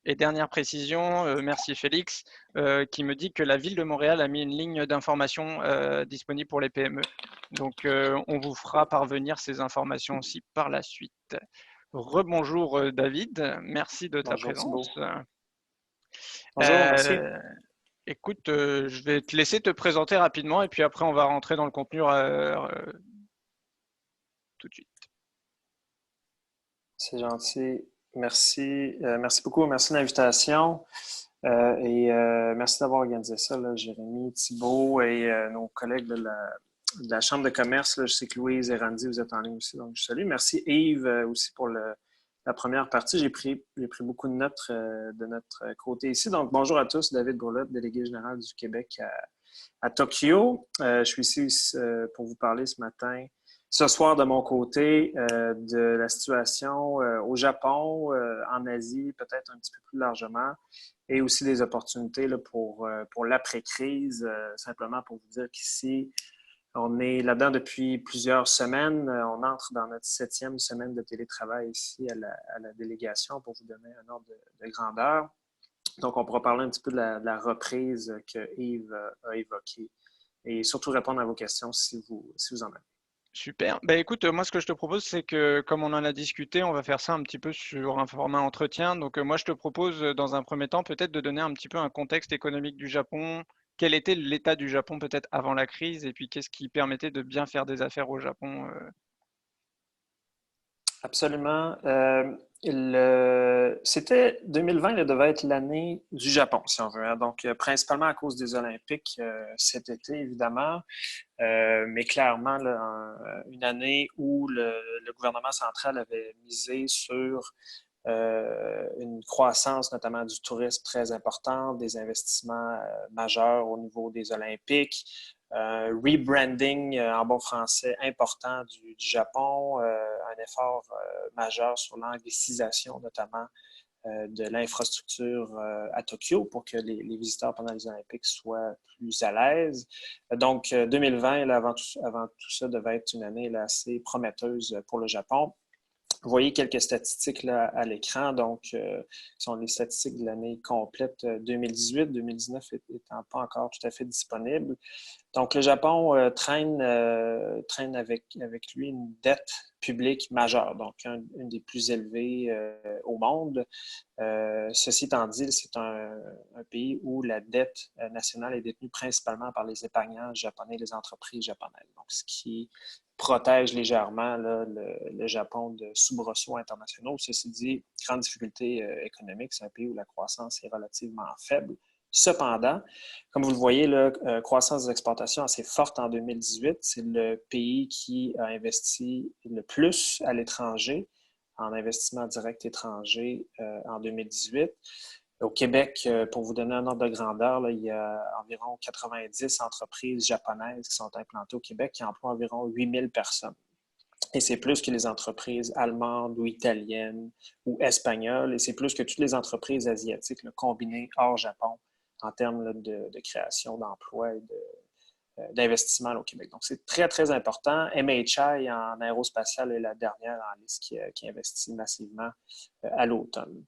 Et dernière précision, merci Félix, qui me dit que la ville de Montréal a mis une ligne d'information disponible pour les PME. Donc on vous fera parvenir ces informations aussi par la suite. Rebonjour David, merci de ta présence. Bonjour, merci. Écoute, je vais te laisser te présenter rapidement et puis après on va rentrer dans le contenu tout de suite. C'est gentil. Merci. Merci beaucoup. Merci de l'invitation. Merci d'avoir organisé ça, là, Jérémy, Thibault et nos collègues de la Chambre de commerce. Là, je sais que Louise et Randy, vous êtes en ligne aussi, donc je salue. Merci Yves aussi pour la première partie. J'ai pris beaucoup de notes de notre côté ici. Donc, bonjour à tous. David Brulotte, délégué général du Québec à Tokyo. Je suis ici pour vous parler ce soir de mon côté de la situation au Japon, en Asie, peut-être un petit peu plus largement, et aussi des opportunités là, pour l'après-crise, simplement pour vous dire qu'ici, on est là-dedans depuis plusieurs semaines. On entre dans notre 7e semaine de télétravail ici à la délégation pour vous donner un ordre de grandeur. Donc, on pourra parler un petit peu de la reprise que Yves a évoquée et surtout répondre à vos questions si vous en avez. Super. Bah, écoute, moi ce que je te propose, c'est que comme on en a discuté, on va faire ça un petit peu sur un format entretien. Donc moi je te propose dans un premier temps peut-être de donner un petit peu un contexte économique du Japon. Quel était l'état du Japon peut-être avant la crise et puis qu'est-ce qui permettait de bien faire des affaires au Japon Absolument. C'était 2020, là, devait être l'année du Japon, si on veut. Hein. Donc, principalement à cause des Olympiques cet été, évidemment. Mais clairement, là, une année où le gouvernement central avait misé sur une croissance notamment du tourisme très importante, des investissements majeurs au niveau des Olympiques, rebranding en bon français important du Japon, un effort majeur sur l'anglicisation notamment de l'infrastructure à Tokyo pour que les visiteurs pendant les Olympiques soient plus à l'aise. Donc, 2020, là, avant tout ça, devait être une année là, assez prometteuse pour le Japon. Vous voyez quelques statistiques là, à l'écran, donc ce sont les statistiques de l'année complète 2018, 2019 étant pas encore tout à fait disponibles. Donc, le Japon traîne avec lui une dette publique majeure, donc une des plus élevées au monde. Ceci étant dit, c'est un pays où la dette nationale est détenue principalement par les épargnants japonais, les entreprises japonaises. Donc, ce qui protège légèrement là, le Japon de soubresauts internationaux. Ceci dit, grande difficulté économique, c'est un pays où la croissance est relativement faible. Cependant, comme vous le voyez, la croissance des exportations assez forte en 2018. C'est le pays qui a investi le plus à l'étranger en investissement direct étranger en 2018. Au Québec, pour vous donner un ordre de grandeur, là, il y a environ 90 entreprises japonaises qui sont implantées au Québec qui emploient environ 8000 personnes. Et c'est plus que les entreprises allemandes ou italiennes ou espagnoles, et c'est plus que toutes les entreprises asiatiques là, combinées hors Japon en termes là, de création d'emplois et d'investissement au Québec. Donc, c'est très, très important. MHI en aérospatial est la dernière en liste qui investit massivement à l'automne.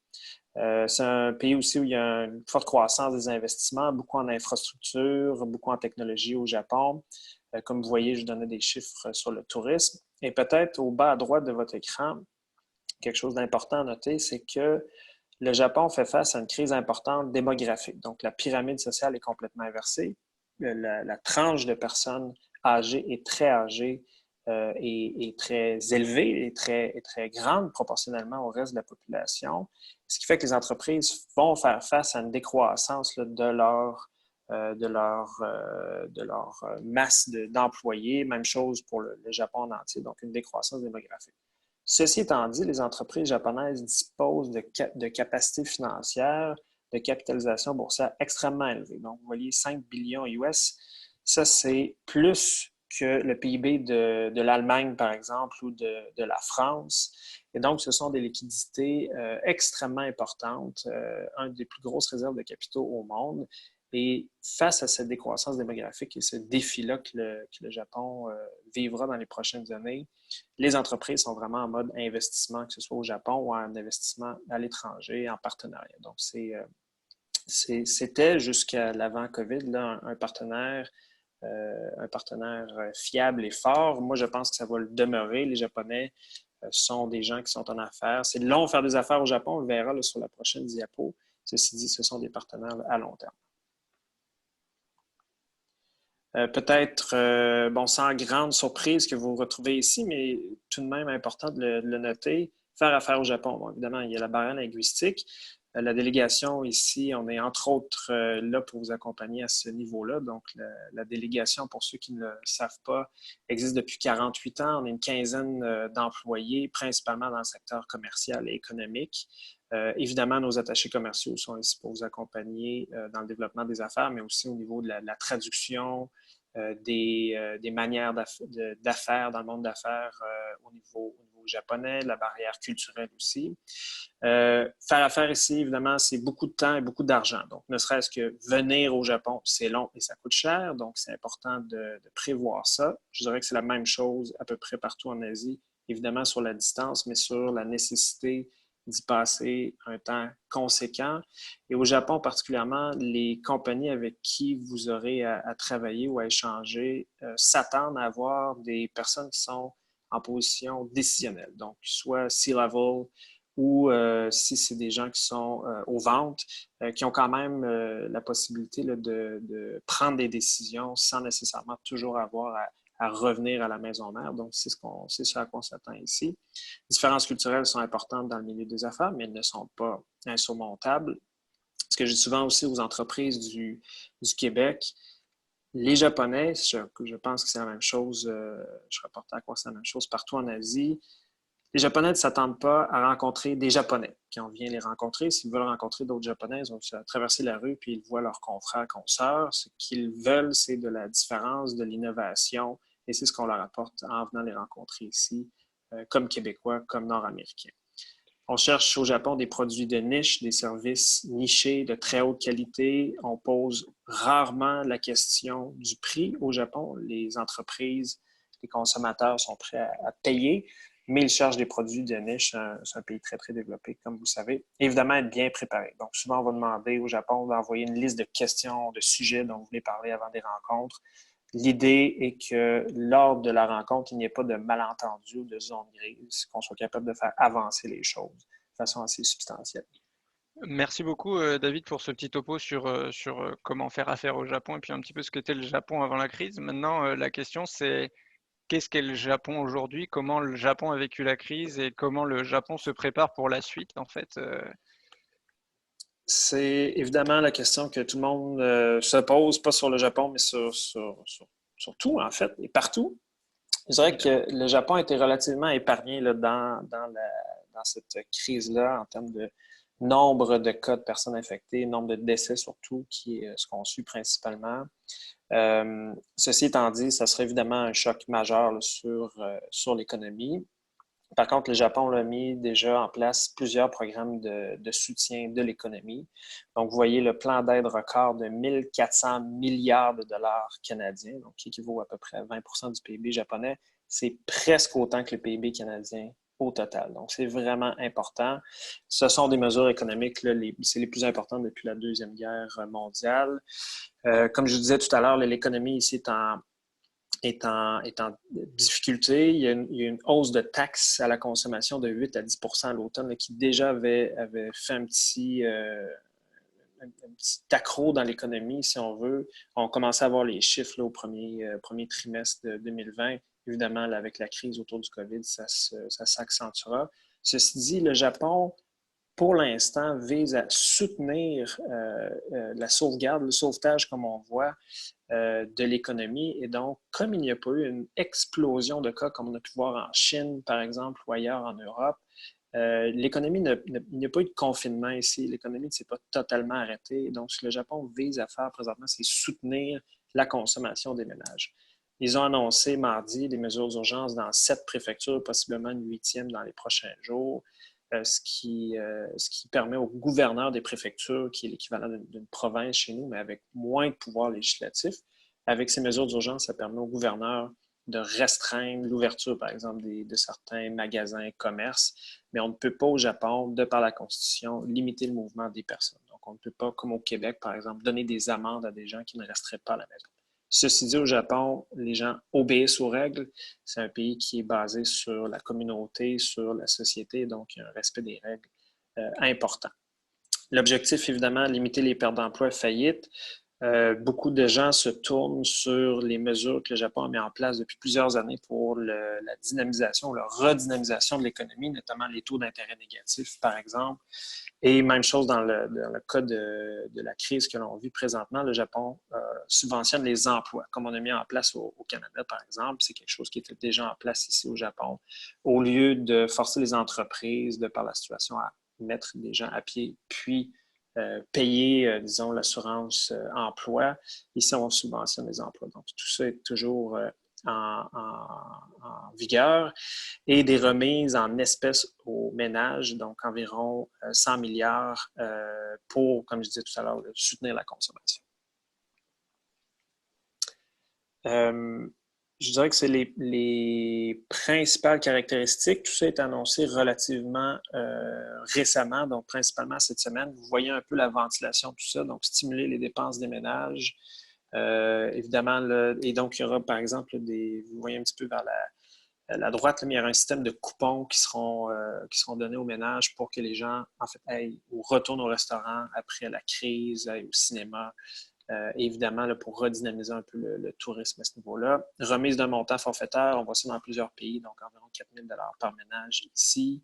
C'est un pays aussi où il y a une forte croissance des investissements, beaucoup en infrastructure, beaucoup en technologie au Japon. Comme vous voyez, je donnais des chiffres sur le tourisme. Et peut-être au bas à droite de votre écran, quelque chose d'important à noter, c'est que le Japon fait face à une crise importante démographique. Donc, la pyramide sociale est complètement inversée. La tranche de personnes âgées et très âgées est très élevée et très grande proportionnellement au reste de la population, ce qui fait que les entreprises vont faire face à une décroissance là, de leur masse d'employés. Même chose pour le Japon en entier, donc une décroissance démographique. Ceci étant dit, les entreprises japonaises disposent de capacités financières, de capitalisation boursière extrêmement élevée. Donc, vous voyez 5 billions US, ça c'est plus que le PIB de l'Allemagne, par exemple, ou de la France. Et donc, ce sont des liquidités extrêmement importantes, une des plus grosses réserves de capitaux au monde. Et face à cette décroissance démographique et ce défi-là que le Japon vivra dans les prochaines années, les entreprises sont vraiment en mode investissement, que ce soit au Japon ou en investissement à l'étranger, en partenariat. Donc, c'était jusqu'à l'avant-COVID là, un partenaire fiable et fort. Moi, je pense que ça va le demeurer. Les Japonais sont des gens qui sont en affaires. C'est long de faire des affaires au Japon, on le verra là, sur la prochaine diapo. Ceci dit, ce sont des partenaires à long terme. Peut-être, sans grande surprise que vous retrouvez ici, mais tout de même important de le noter, faire affaire au Japon. Bon, évidemment, il y a la barrière linguistique. La délégation ici, on est entre autres là pour vous accompagner à ce niveau-là. Donc, la délégation, pour ceux qui ne le savent pas, existe depuis 48 ans. On est une quinzaine d'employés, principalement dans le secteur commercial et économique. Évidemment, nos attachés commerciaux sont ici pour vous accompagner dans le développement des affaires, mais aussi au niveau de la traduction, des manières d'affaires dans le monde d'affaires au niveau japonais, la barrière culturelle aussi. Faire affaire ici, évidemment, c'est beaucoup de temps et beaucoup d'argent. Donc, ne serait-ce que venir au Japon, c'est long et ça coûte cher. Donc, c'est important de prévoir ça. Je dirais que c'est la même chose à peu près partout en Asie, évidemment sur la distance, mais sur la nécessité d'y passer un temps conséquent. Et au Japon particulièrement, les compagnies avec qui vous aurez à travailler ou à échanger s'attendent à avoir des personnes qui sont en position décisionnelle. Donc, soit C-level ou si c'est des gens qui sont aux ventes, qui ont quand même la possibilité là, de prendre des décisions sans nécessairement toujours avoir à revenir à la maison mère. Donc, c'est ce à quoi on s'attend ici. Les différences culturelles sont importantes dans le milieu des affaires, mais elles ne sont pas insurmontables. Ce que je dis souvent aussi aux entreprises du Québec, les Japonais, je pense que c'est la même chose, je rapporte à quoi c'est la même chose partout en Asie, Les Japonais ne s'attendent pas à rencontrer des Japonais. Quand on vient les rencontrer, s'ils veulent rencontrer d'autres Japonais, ils ont traversé la rue puis ils voient leurs confrères, consoeurs. Ce qu'ils veulent, c'est de la différence, de l'innovation, et c'est ce qu'on leur apporte en venant les rencontrer ici, comme Québécois, comme Nord-Américains. On cherche au Japon des produits de niche, des services nichés de très haute qualité. On pose rarement la question du prix au Japon. Les entreprises, les consommateurs sont prêts à payer, mais ils cherchent des produits de niche. C'est un pays très, très développé, comme vous savez. Évidemment, être bien préparé. Donc, souvent, on va demander au Japon d'envoyer une liste de questions, de sujets dont vous voulez parler avant des rencontres. L'idée est que lors de la rencontre, il n'y ait pas de malentendu ou de zone grise, qu'on soit capable de faire avancer les choses de façon assez substantielle. Merci beaucoup, David, pour ce petit topo sur comment faire affaire au Japon et puis un petit peu ce qu'était le Japon avant la crise. Maintenant, la question, c'est qu'est-ce qu'est le Japon aujourd'hui? Comment le Japon a vécu la crise et comment le Japon se prépare pour la suite, en fait? C'est évidemment la question que tout le monde se pose, pas sur le Japon, mais sur tout, en fait, et partout. Je dirais que le Japon a été relativement épargné là, dans cette crise-là en termes de nombre de cas de personnes infectées, nombre de décès surtout, qui est ce qu'on suit principalement. Ceci étant dit, ça serait évidemment un choc majeur là, sur l'économie. Par contre, le Japon a mis déjà en place plusieurs programmes de soutien de l'économie. Donc, vous voyez le plan d'aide record de 1 400 milliards de dollars canadiens, donc qui équivaut à peu près à 20 du PIB japonais. C'est presque autant que le PIB canadien au total. Donc, c'est vraiment important. Ce sont des mesures économiques, là, c'est les plus importantes depuis la Deuxième Guerre mondiale. Comme je vous disais tout à l'heure, l'économie ici est en difficulté. Il y a une hausse de taxes à la consommation de 8 à 10 à l'automne qui déjà avait fait un petit accroc dans l'économie, si on veut. On commençait à voir les chiffres là, au premier trimestre de 2020. Évidemment, là, avec la crise autour du COVID, ça s'accentuera. Ceci dit, le Japon, pour l'instant, vise à soutenir la sauvegarde, le sauvetage, comme on voit, de l'économie. Et donc, comme il n'y a pas eu une explosion de cas comme on a pu voir en Chine, par exemple, ou ailleurs en Europe, l'économie, il n'y a pas eu de confinement ici. L'économie ne s'est pas totalement arrêtée. Donc, ce que le Japon vise à faire présentement, c'est soutenir la consommation des ménages. Ils ont annoncé mardi des mesures d'urgence dans 7 préfectures, possiblement une 8e dans les prochains jours. Ce qui permet au gouverneur des préfectures, qui est l'équivalent d'une province chez nous, mais avec moins de pouvoir législatif, avec ces mesures d'urgence, ça permet au gouverneur de restreindre l'ouverture, par exemple, de certains magasins, commerces, mais on ne peut pas au Japon, de par la Constitution, limiter le mouvement des personnes. Donc, on ne peut pas, comme au Québec, par exemple, donner des amendes à des gens qui ne resteraient pas à la maison. Ceci dit, au Japon, les gens obéissent aux règles. C'est un pays qui est basé sur la communauté, sur la société, donc il y a un respect des règles important. L'objectif, évidemment, limiter les pertes d'emploi et faillites. Beaucoup de gens se tournent sur les mesures que le Japon a mis en place depuis plusieurs années pour la dynamisation, la redynamisation de l'économie, notamment les taux d'intérêt négatifs, par exemple. Et même chose dans le cas de la crise que l'on vit présentement, le Japon subventionne les emplois, comme on a mis en place au Canada, par exemple. C'est quelque chose qui était déjà en place ici au Japon. Au lieu de forcer les entreprises, de par la situation, à mettre les gens à pied, puis payer, disons, l'assurance emploi, ici, on subventionne les emplois. Donc, tout ça est toujours en vigueur, et des remises en espèces aux ménages, donc environ 100 milliards pour, comme je disais tout à l'heure, soutenir la consommation. Je dirais que c'est les principales caractéristiques. Tout ça est annoncé relativement récemment, donc principalement cette semaine. Vous voyez un peu la ventilation, tout ça, donc stimuler les dépenses des ménages. Évidemment, et donc il y aura par exemple vous voyez un petit peu vers la droite, là, il y aura un système de coupons qui seront donnés aux ménages pour que les gens, en fait, aillent ou retournent au restaurant après la crise, aillent au cinéma. Évidemment, là, pour redynamiser un peu le tourisme à ce niveau-là. Remise d'un montant forfaitaire, on voit ça dans plusieurs pays, donc environ 4 000 $ par ménage ici.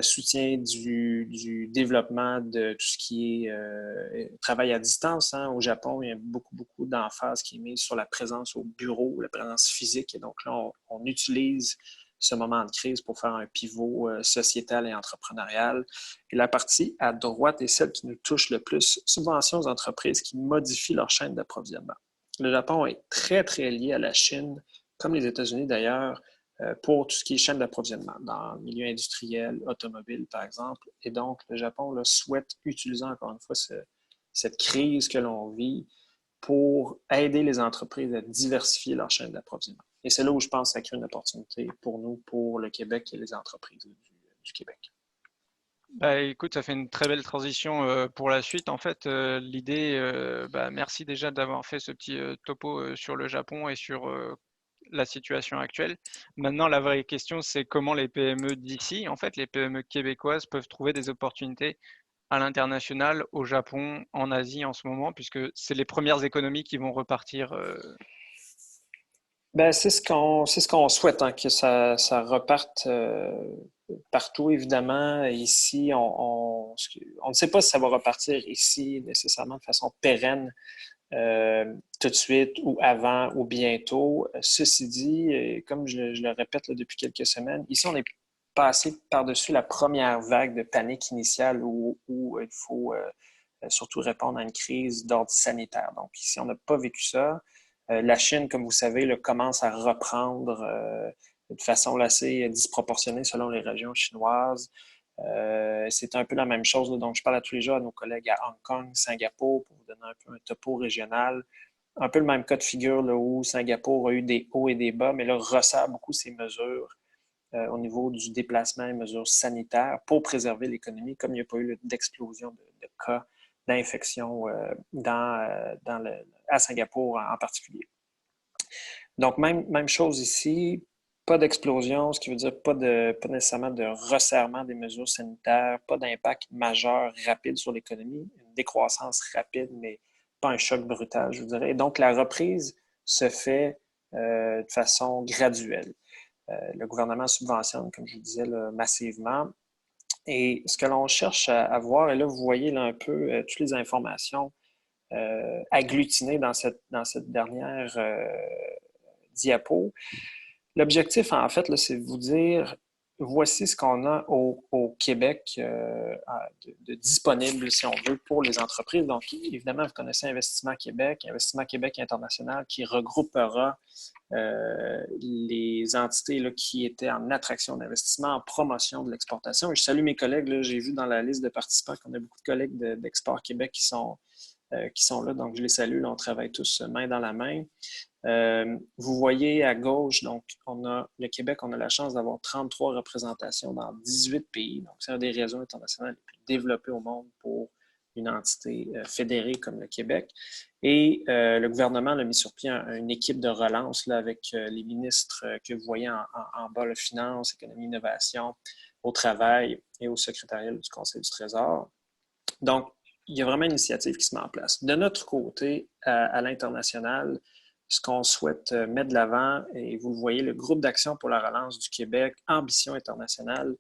Soutien du développement de tout ce qui est travail à distance. Hein. Au Japon, il y a beaucoup, beaucoup d'emphase qui est mise sur la présence au bureau, la présence physique. Et donc là, on utilise ce moment de crise pour faire un pivot sociétal et entrepreneurial. Et la partie à droite est celle qui nous touche le plus, subventions aux entreprises qui modifient leur chaîne d'approvisionnement. Le Japon est très, très lié à la Chine, comme les États-Unis d'ailleurs, pour tout ce qui est chaîne d'approvisionnement, dans le milieu industriel, automobile par exemple. Et donc, le Japon là, souhaite utiliser encore une fois cette crise que l'on vit pour aider les entreprises à diversifier leur chaîne d'approvisionnement. Et c'est là où je pense que ça crée une opportunité pour nous, pour le Québec et les entreprises du Québec. Bah, écoute, ça fait une très belle transition pour la suite. En fait, l'idée, merci déjà d'avoir fait ce petit topo sur le Japon et sur la situation actuelle. Maintenant, la vraie question, c'est comment les PME d'ici, en fait, les PME québécoises peuvent trouver des opportunités à l'international, au Japon, en Asie en ce moment, puisque c'est les premières économies qui vont repartir. Ben, c'est ce qu'on souhaite, hein, que ça reparte partout, évidemment. Ici, on ne sait pas si ça va repartir ici nécessairement de façon pérenne tout de suite ou avant ou bientôt. Ceci dit, comme je le répète là, depuis quelques semaines, ici, on est passé par-dessus la première vague de panique initiale où il faut surtout répondre à une crise d'ordre sanitaire. Donc, ici, on n'a pas vécu ça. La Chine, comme vous savez, là, commence à reprendre de façon assez disproportionnée selon les régions chinoises. C'est un peu la même chose. Là, donc, je parle à tous les jours à nos collègues à Hong Kong, Singapour, pour vous donner un peu un topo régional. Un peu le même cas de figure là, où Singapour a eu des hauts et des bas, mais là, resserre beaucoup ses mesures au niveau du déplacement et mesures sanitaires pour préserver l'économie, comme il n'y a pas eu d'explosion de cas d'infection à Singapour en particulier. Donc, même chose ici, pas d'explosion, ce qui veut dire pas nécessairement de resserrement des mesures sanitaires, pas d'impact majeur rapide sur l'économie, une décroissance rapide, mais pas un choc brutal, je vous dirais. Et donc, la reprise se fait de façon graduelle. Le gouvernement subventionne, comme je vous disais, là, massivement. Et ce que l'on cherche à voir, et là, vous voyez là, un peu toutes les informations agglutinées dans cette dernière diapo. L'objectif, en fait, là, c'est de vous dire, voici ce qu'on a au Québec de disponible, si on veut, pour les entreprises. Donc, évidemment, vous connaissez Investissement Québec International, qui regroupera les entités là, qui étaient en attraction d'investissement, en promotion de l'exportation. Et je salue mes collègues. Là, j'ai vu dans la liste de participants qu'on a beaucoup de collègues d'Export Québec qui sont là. Donc, je les salue. Là, on travaille tous main dans la main. Vous voyez à gauche, donc, le Québec, on a la chance d'avoir 33 représentations dans 18 pays. Donc, c'est un des réseaux internationaux les plus développés au monde pour une entité fédérée comme le Québec. Et le gouvernement a mis sur pied une équipe de relance là, avec les ministres que vous voyez en bas, le Finance, Économie, Innovation, au Travail et au secrétariat du Conseil du Trésor. Donc, il y a vraiment une initiative qui se met en place. De notre côté, à l'international, ce qu'on souhaite mettre de l'avant, et vous le voyez, le groupe d'action pour la relance du Québec, Ambition internationale,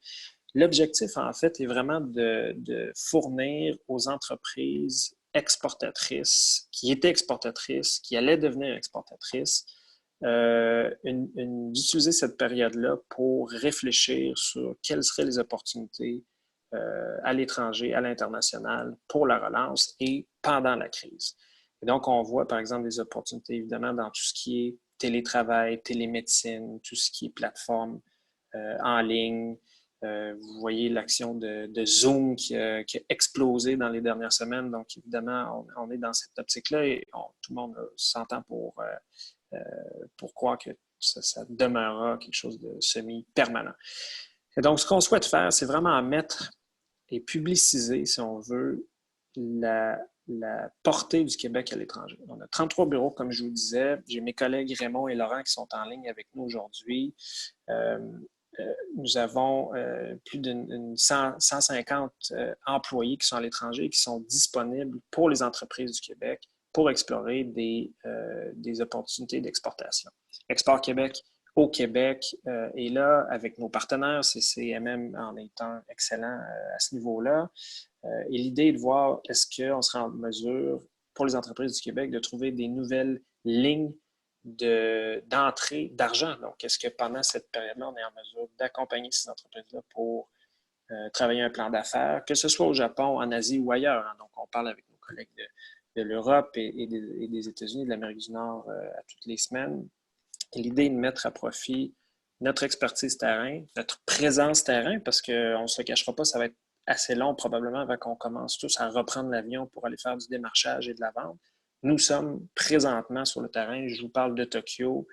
l'objectif, en fait, est vraiment de fournir aux entreprises exportatrices, qui étaient exportatrices, qui allaient devenir exportatrices, d'utiliser cette période-là pour réfléchir sur quelles seraient les opportunités à l'étranger, à l'international, pour la relance et pendant la crise. Et donc, on voit, par exemple, des opportunités, évidemment, dans tout ce qui est télétravail, télémédecine, tout ce qui est plateforme en ligne. Vous voyez l'action de Zoom qui a explosé dans les dernières semaines. Donc, évidemment, on est dans cette optique-là et tout le monde s'entend pour croire que ça demeurera quelque chose de semi-permanent. Et donc, ce qu'on souhaite faire, c'est vraiment mettre et publiciser, si on veut, la portée du Québec à l'étranger. On a 33 bureaux, comme je vous disais. J'ai mes collègues Raymond et Laurent qui sont en ligne avec nous aujourd'hui. Nous avons plus de 150 employés qui sont à l'étranger et qui sont disponibles pour les entreprises du Québec pour explorer des opportunités d'exportation. Export Québec au Québec et là, avec nos partenaires, CCMM en étant excellent à ce niveau-là. Et l'idée est de voir est-ce qu'on sera en mesure, pour les entreprises du Québec, de trouver des nouvelles lignes d'entrée d'argent. Donc, est-ce que pendant cette période-là, on est en mesure d'accompagner ces entreprises-là pour travailler un plan d'affaires, que ce soit au Japon, en Asie ou ailleurs. Hein. Donc, on parle avec nos collègues de l'Europe et des États-Unis, de l'Amérique du Nord à toutes les semaines. L'idée est de mettre à profit notre expertise terrain, notre présence terrain, parce qu'on ne se le cachera pas, ça va être assez long probablement avant qu'on commence tous à reprendre l'avion pour aller faire du démarchage et de la vente. Nous sommes présentement sur le terrain. Je vous parle de Tokyo.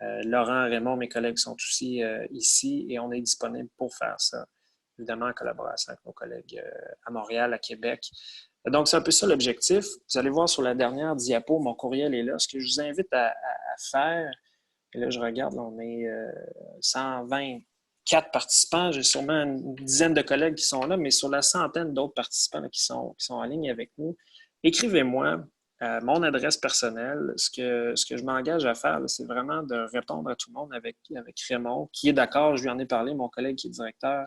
Laurent, Raymond, mes collègues sont aussi ici et on est disponible pour faire ça, évidemment en collaboration avec nos collègues à Montréal, à Québec. Donc, c'est un peu ça l'objectif. Vous allez voir sur la dernière diapo, mon courriel est là. Ce que je vous invite à faire, et là, je regarde, là, on est 124 participants. J'ai sûrement une dizaine de collègues qui sont là, mais sur la centaine d'autres participants là, qui sont en ligne avec nous, écrivez-moi mon adresse personnelle. Ce que je m'engage à faire, c'est vraiment de répondre à tout le monde avec Raymond, qui est d'accord, je lui en ai parlé, mon collègue qui est directeur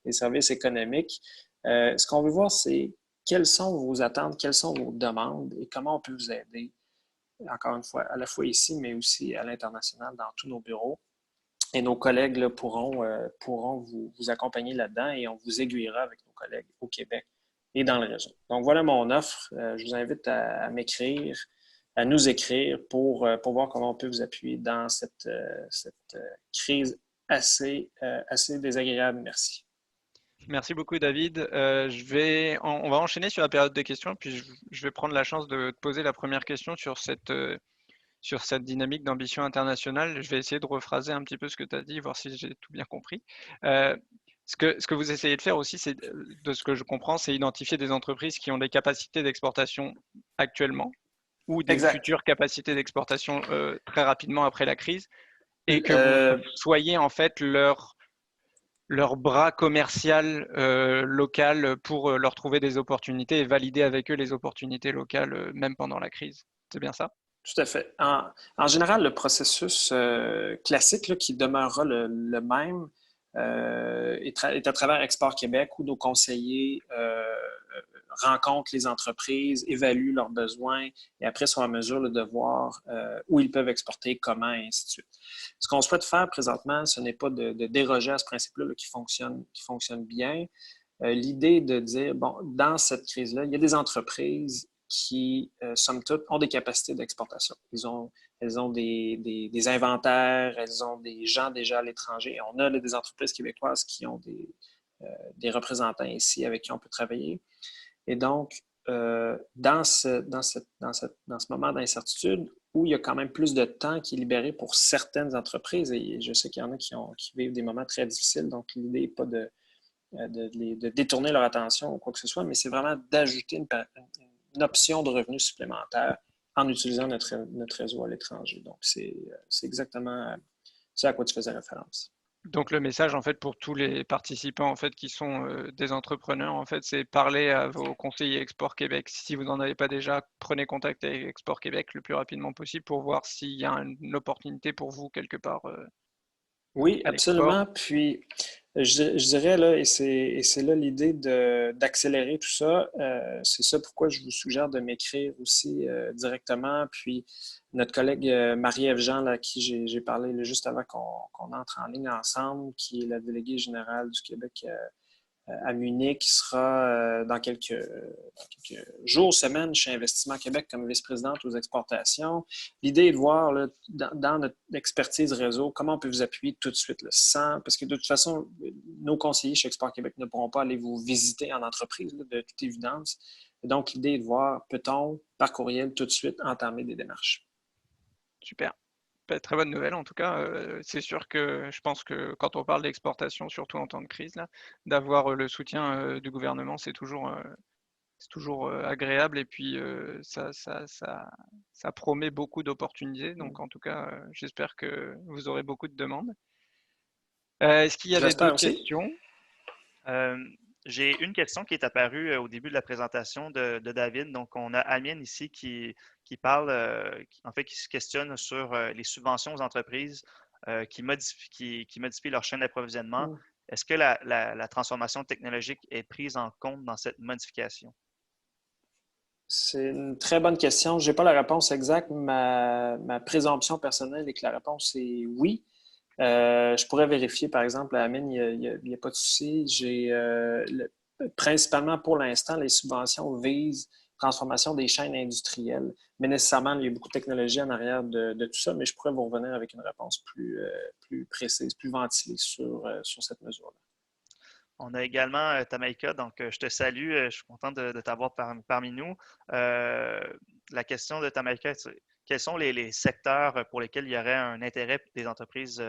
des services économiques. Ce qu'on veut voir, c'est quelles sont vos attentes, quelles sont vos demandes et comment on peut vous aider, encore une fois, à la fois ici, mais aussi à l'international, dans tous nos bureaux. Et nos collègues là, pourront vous accompagner là-dedans et on vous aiguillera avec nos collègues au Québec et dans le réseau. Donc, voilà mon offre. Je vous invite à m'écrire, à nous écrire pour voir comment on peut vous appuyer dans cette crise assez désagréable. Merci. Merci beaucoup, David. On va enchaîner sur la période des questions, puis je vais prendre la chance de te poser la première question sur cette dynamique d'ambition internationale. Je vais essayer de rephraser un petit peu ce que tu as dit, voir si j'ai tout bien compris. Ce que vous essayez de faire aussi, c'est, de ce que je comprends, c'est identifier des entreprises qui ont des capacités d'exportation actuellement ou des futures capacités d'exportation très rapidement après la crise, et que vous soyez en fait leur bras commercial local pour leur trouver des opportunités et valider avec eux les opportunités locales même pendant la crise. C'est bien ça? Tout à fait. En général, le processus classique là, qui demeurera le même est à travers Export Québec où nos conseillers rencontrent les entreprises, évaluent leurs besoins et après sont en mesure là, de voir où ils peuvent exporter, comment et ainsi de suite. Ce qu'on souhaite faire présentement, ce n'est pas de déroger à ce principe-là là, qui fonctionne bien. L'idée de dire, bon, dans cette crise-là, il y a des entreprises qui, somme toute, ont des capacités d'exportation. Elles ont des inventaires, elles ont des gens déjà à l'étranger. On a là, des entreprises québécoises qui ont des représentants ici avec qui on peut travailler. Et donc, dans ce moment d'incertitude, où il y a quand même plus de temps qui est libéré pour certaines entreprises, et je sais qu'il y en a qui vivent des moments très difficiles, donc l'idée n'est pas de détourner leur attention ou quoi que ce soit, mais c'est vraiment d'ajouter une option de revenus supplémentaire en utilisant notre réseau à l'étranger. Donc, c'est exactement ce à quoi tu faisais référence. Donc, le message, en fait, pour tous les participants, en fait, qui sont des entrepreneurs, en fait, c'est parler à vos conseillers Export Québec. Si vous n'en avez pas déjà, prenez contact avec Export Québec le plus rapidement possible pour voir s'il y a une opportunité pour vous quelque part. Oui, absolument. Puis, je dirais, là, et c'est là l'idée d'accélérer tout ça. C'est ça pourquoi je vous suggère de m'écrire aussi directement. Puis, notre collègue Marie-Ève Jean, à qui j'ai parlé là, juste avant qu'on entre en ligne ensemble, qui est la déléguée générale du Québec à Munich, qui sera dans quelques jours, semaines chez Investissement Québec comme vice-présidente aux exportations. L'idée est de voir là, dans notre expertise réseau comment on peut vous appuyer tout de suite, là, parce que de toute façon, nos conseillers chez Export Québec ne pourront pas aller vous visiter en entreprise, là, de toute évidence. Et donc, l'idée est de voir, peut-on, par courriel, tout de suite, entamer des démarches. Super. Très bonne nouvelle en tout cas. C'est sûr que je pense que quand on parle d'exportation, surtout en temps de crise, là, d'avoir le soutien du gouvernement, c'est toujours agréable et puis ça promet beaucoup d'opportunités. Donc en tout cas, j'espère que vous aurez beaucoup de demandes. Est-ce qu'il y avait d'autres questions? J'ai une question qui est apparue au début de la présentation de David. Donc, on a Amine ici qui parle, en fait, qui se questionne sur les subventions aux entreprises qui modifient leur chaîne d'approvisionnement. Est-ce que la transformation technologique est prise en compte dans cette modification? C'est une très bonne question. Je n'ai pas la réponse exacte. Ma présomption personnelle est que la réponse est oui. Je pourrais vérifier, par exemple, à Amine, il n'y a pas de souci. Principalement pour l'instant, les subventions visent la transformation des chaînes industrielles. Mais nécessairement, il y a beaucoup de technologie en arrière de tout ça, mais je pourrais vous revenir avec une réponse plus précise, plus ventilée sur cette mesure-là. On a également Tamaika, donc je te salue, je suis content de t'avoir parmi nous. La question de Tamaika, c'est quels sont les secteurs pour lesquels il y aurait un intérêt des entreprises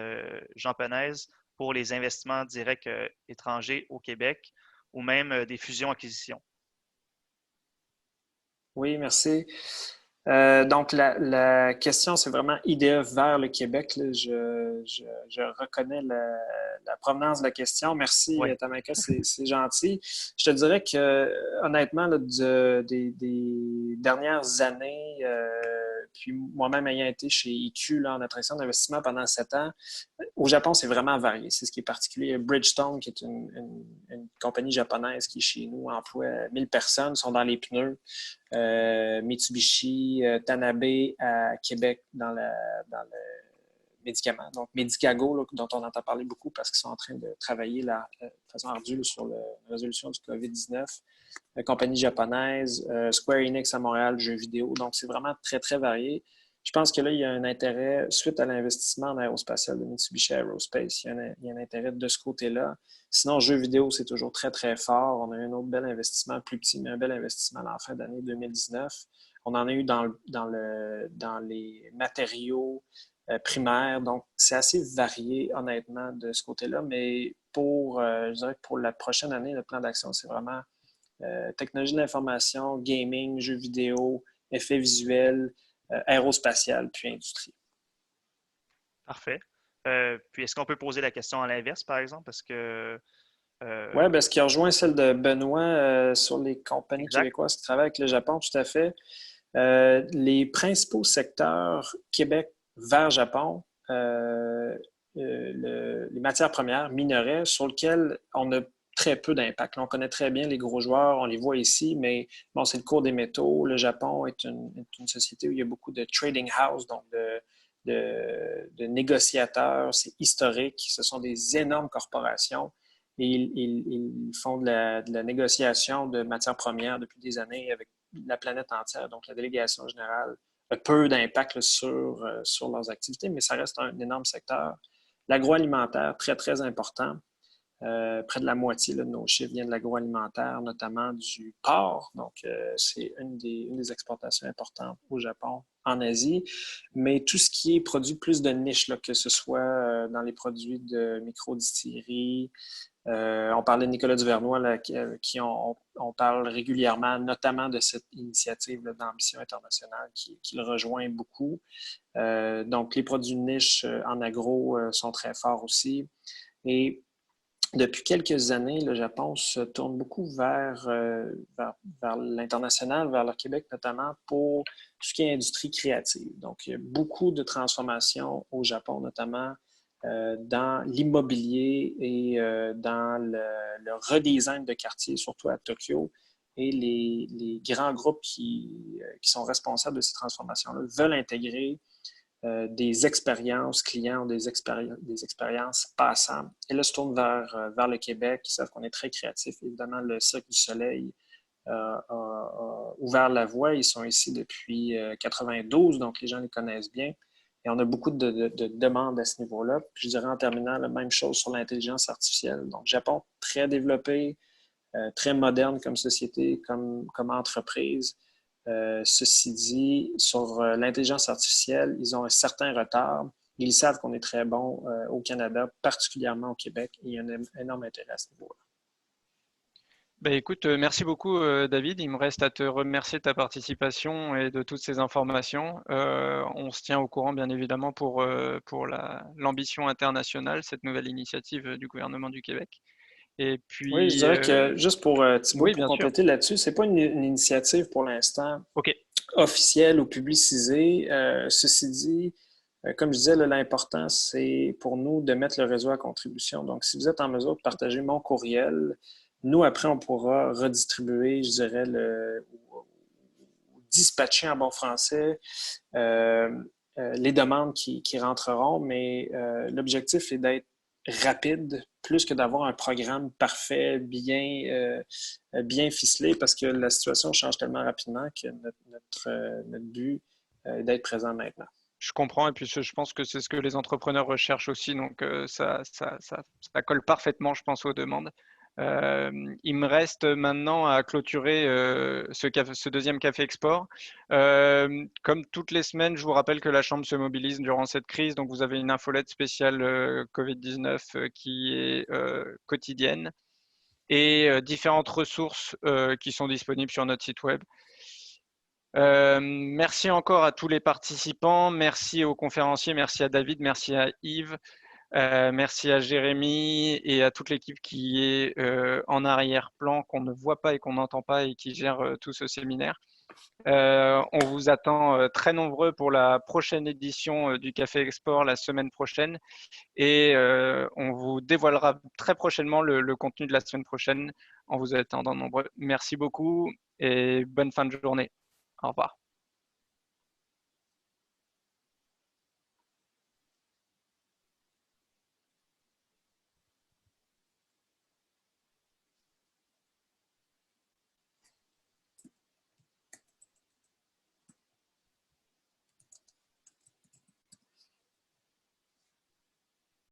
japonaises pour les investissements directs étrangers au Québec ou même des fusions-acquisitions? Oui, merci. Donc, la question, c'est vraiment IDE vers le Québec. Là. Je reconnais la provenance de la question. Merci, Oui, Tamaka, c'est gentil. Je te dirais que, honnêtement, là, des dernières années, puis moi-même ayant été chez IQ là, en attraction d'investissement pendant 7 ans, au Japon, c'est vraiment varié. C'est ce qui est particulier. Bridgestone, qui est une compagnie japonaise qui, chez nous, emploie 1000 personnes, sont dans les pneus. Mitsubishi, Tanabe à Québec dans le médicament. Donc, Medicago, là, dont on entend parler beaucoup parce qu'ils sont en train de travailler de façon ardue sur la résolution du COVID-19. Compagnie japonaise, Square Enix à Montréal, jeux vidéo. Donc, c'est vraiment très, très varié. Je pense que là, il y a un intérêt, suite à l'investissement en aérospatial de Mitsubishi Aerospace, il y a un intérêt de ce côté-là. Sinon, jeux vidéo, c'est toujours très, très fort. On a eu un autre bel investissement, plus petit, mais un bel investissement à la fin d'année 2019. On en a eu dans les matériaux primaires. Donc, c'est assez varié, honnêtement, de ce côté-là. Mais je dirais que pour la prochaine année, le plan d'action, c'est vraiment technologie de l'information, gaming, jeux vidéo, effets visuels, aérospatial, puis industrie. parfait. Puis est-ce qu'on peut poser la question à l'inverse, par exemple? Parce que Oui, ben, ce qui rejoint celle de Benoît sur les compagnies exact. québécoises qui travaillent avec le Japon, tout à fait. Les principaux secteurs Québec vers Japon, les matières premières, minerais, sur lesquels on a très peu d'impact. On connaît très bien les gros joueurs, on les voit ici, mais bon, c'est le cours des métaux. Le Japon est une société où il y a beaucoup de trading house, donc de négociateurs. C'est historique. Ce sont des énormes corporations. Et ils font de la négociation de matières premières depuis des années avec la planète entière. Donc, la délégation générale a peu d'impact sur leurs activités, mais ça reste un énorme secteur. L'agroalimentaire, très, très important. Près de la moitié là, de nos chiffres viennent de l'agroalimentaire, notamment du porc. Donc, c'est une des exportations importantes au Japon, en Asie. Mais tout ce qui est produit plus de niche, là, que ce soit dans les produits de microdistillerie, on parlait de Nicolas Duvernois, là, qui on parle régulièrement, notamment de cette initiative d'ambition internationale qui le rejoint beaucoup. Donc, les produits de niche en agro sont très forts aussi. Et depuis quelques années, le Japon se tourne beaucoup vers l'international, vers le Québec notamment, pour tout ce qui est industrie créative. Donc, il y a beaucoup de transformations au Japon, notamment dans l'immobilier et dans le redesign de quartier, surtout à Tokyo. Et les grands groupes qui sont responsables de ces transformations-là veulent intégrer des expériences clients, des expériences passants. Et là, se tourne vers le Québec. Ils savent qu'on est très créatifs. Évidemment, le Cirque du Soleil a ouvert la voie. Ils sont ici depuis 92, donc les gens les connaissent bien. Et on a beaucoup de demandes à ce niveau-là. Puis je dirais en terminant, la même chose sur l'intelligence artificielle. Donc, Japon, très développé, très moderne comme société, comme entreprise. Ceci dit, sur l'intelligence artificielle, ils ont un certain retard. Ils savent qu'on est très bon au Canada, particulièrement au Québec, et il y a un énorme intérêt à ce niveau-là. Ben, écoute, merci beaucoup David. Il me reste à te remercier de ta participation et de toutes ces informations. On se tient au courant bien évidemment pour l'ambition internationale, cette nouvelle initiative du gouvernement du Québec. Et Oui, je puis, dirais que juste pour Thibault, oui, pour bien sûr. compléter là-dessus, ce n'est pas une initiative pour l'instant OK. officielle ou publicisée. Ceci dit, comme je disais, l'important, c'est pour nous de mettre le réseau à contribution. Donc, si vous êtes en mesure de partager mon courriel, nous, après, on pourra redistribuer, je dirais, dispatcher en bon français les demandes qui rentreront, mais l'objectif est d'être rapide, plus que d'avoir un programme parfait, bien ficelé, parce que la situation change tellement rapidement que notre but est d'être présent maintenant. Je comprends, et puis je pense que c'est ce que les entrepreneurs recherchent aussi, donc ça colle parfaitement, je pense, aux demandes. Il me reste maintenant à clôturer ce deuxième Café Export. Comme toutes les semaines, je vous rappelle que la Chambre se mobilise durant cette crise, donc vous avez une infolette spéciale Covid-19 qui est quotidienne et différentes ressources qui sont disponibles sur notre site web. Merci encore à tous les participants, merci aux conférenciers, merci à David, merci à Yves. Merci à Jérémy et à toute l'équipe qui est en arrière-plan, qu'on ne voit pas et qu'on n'entend pas et qui gère tout ce séminaire. On vous attend très nombreux pour la prochaine édition du Café Export la semaine prochaine et on vous dévoilera très prochainement le contenu de la semaine prochaine en vous attendant nombreux. Merci beaucoup et bonne fin de journée. Au revoir.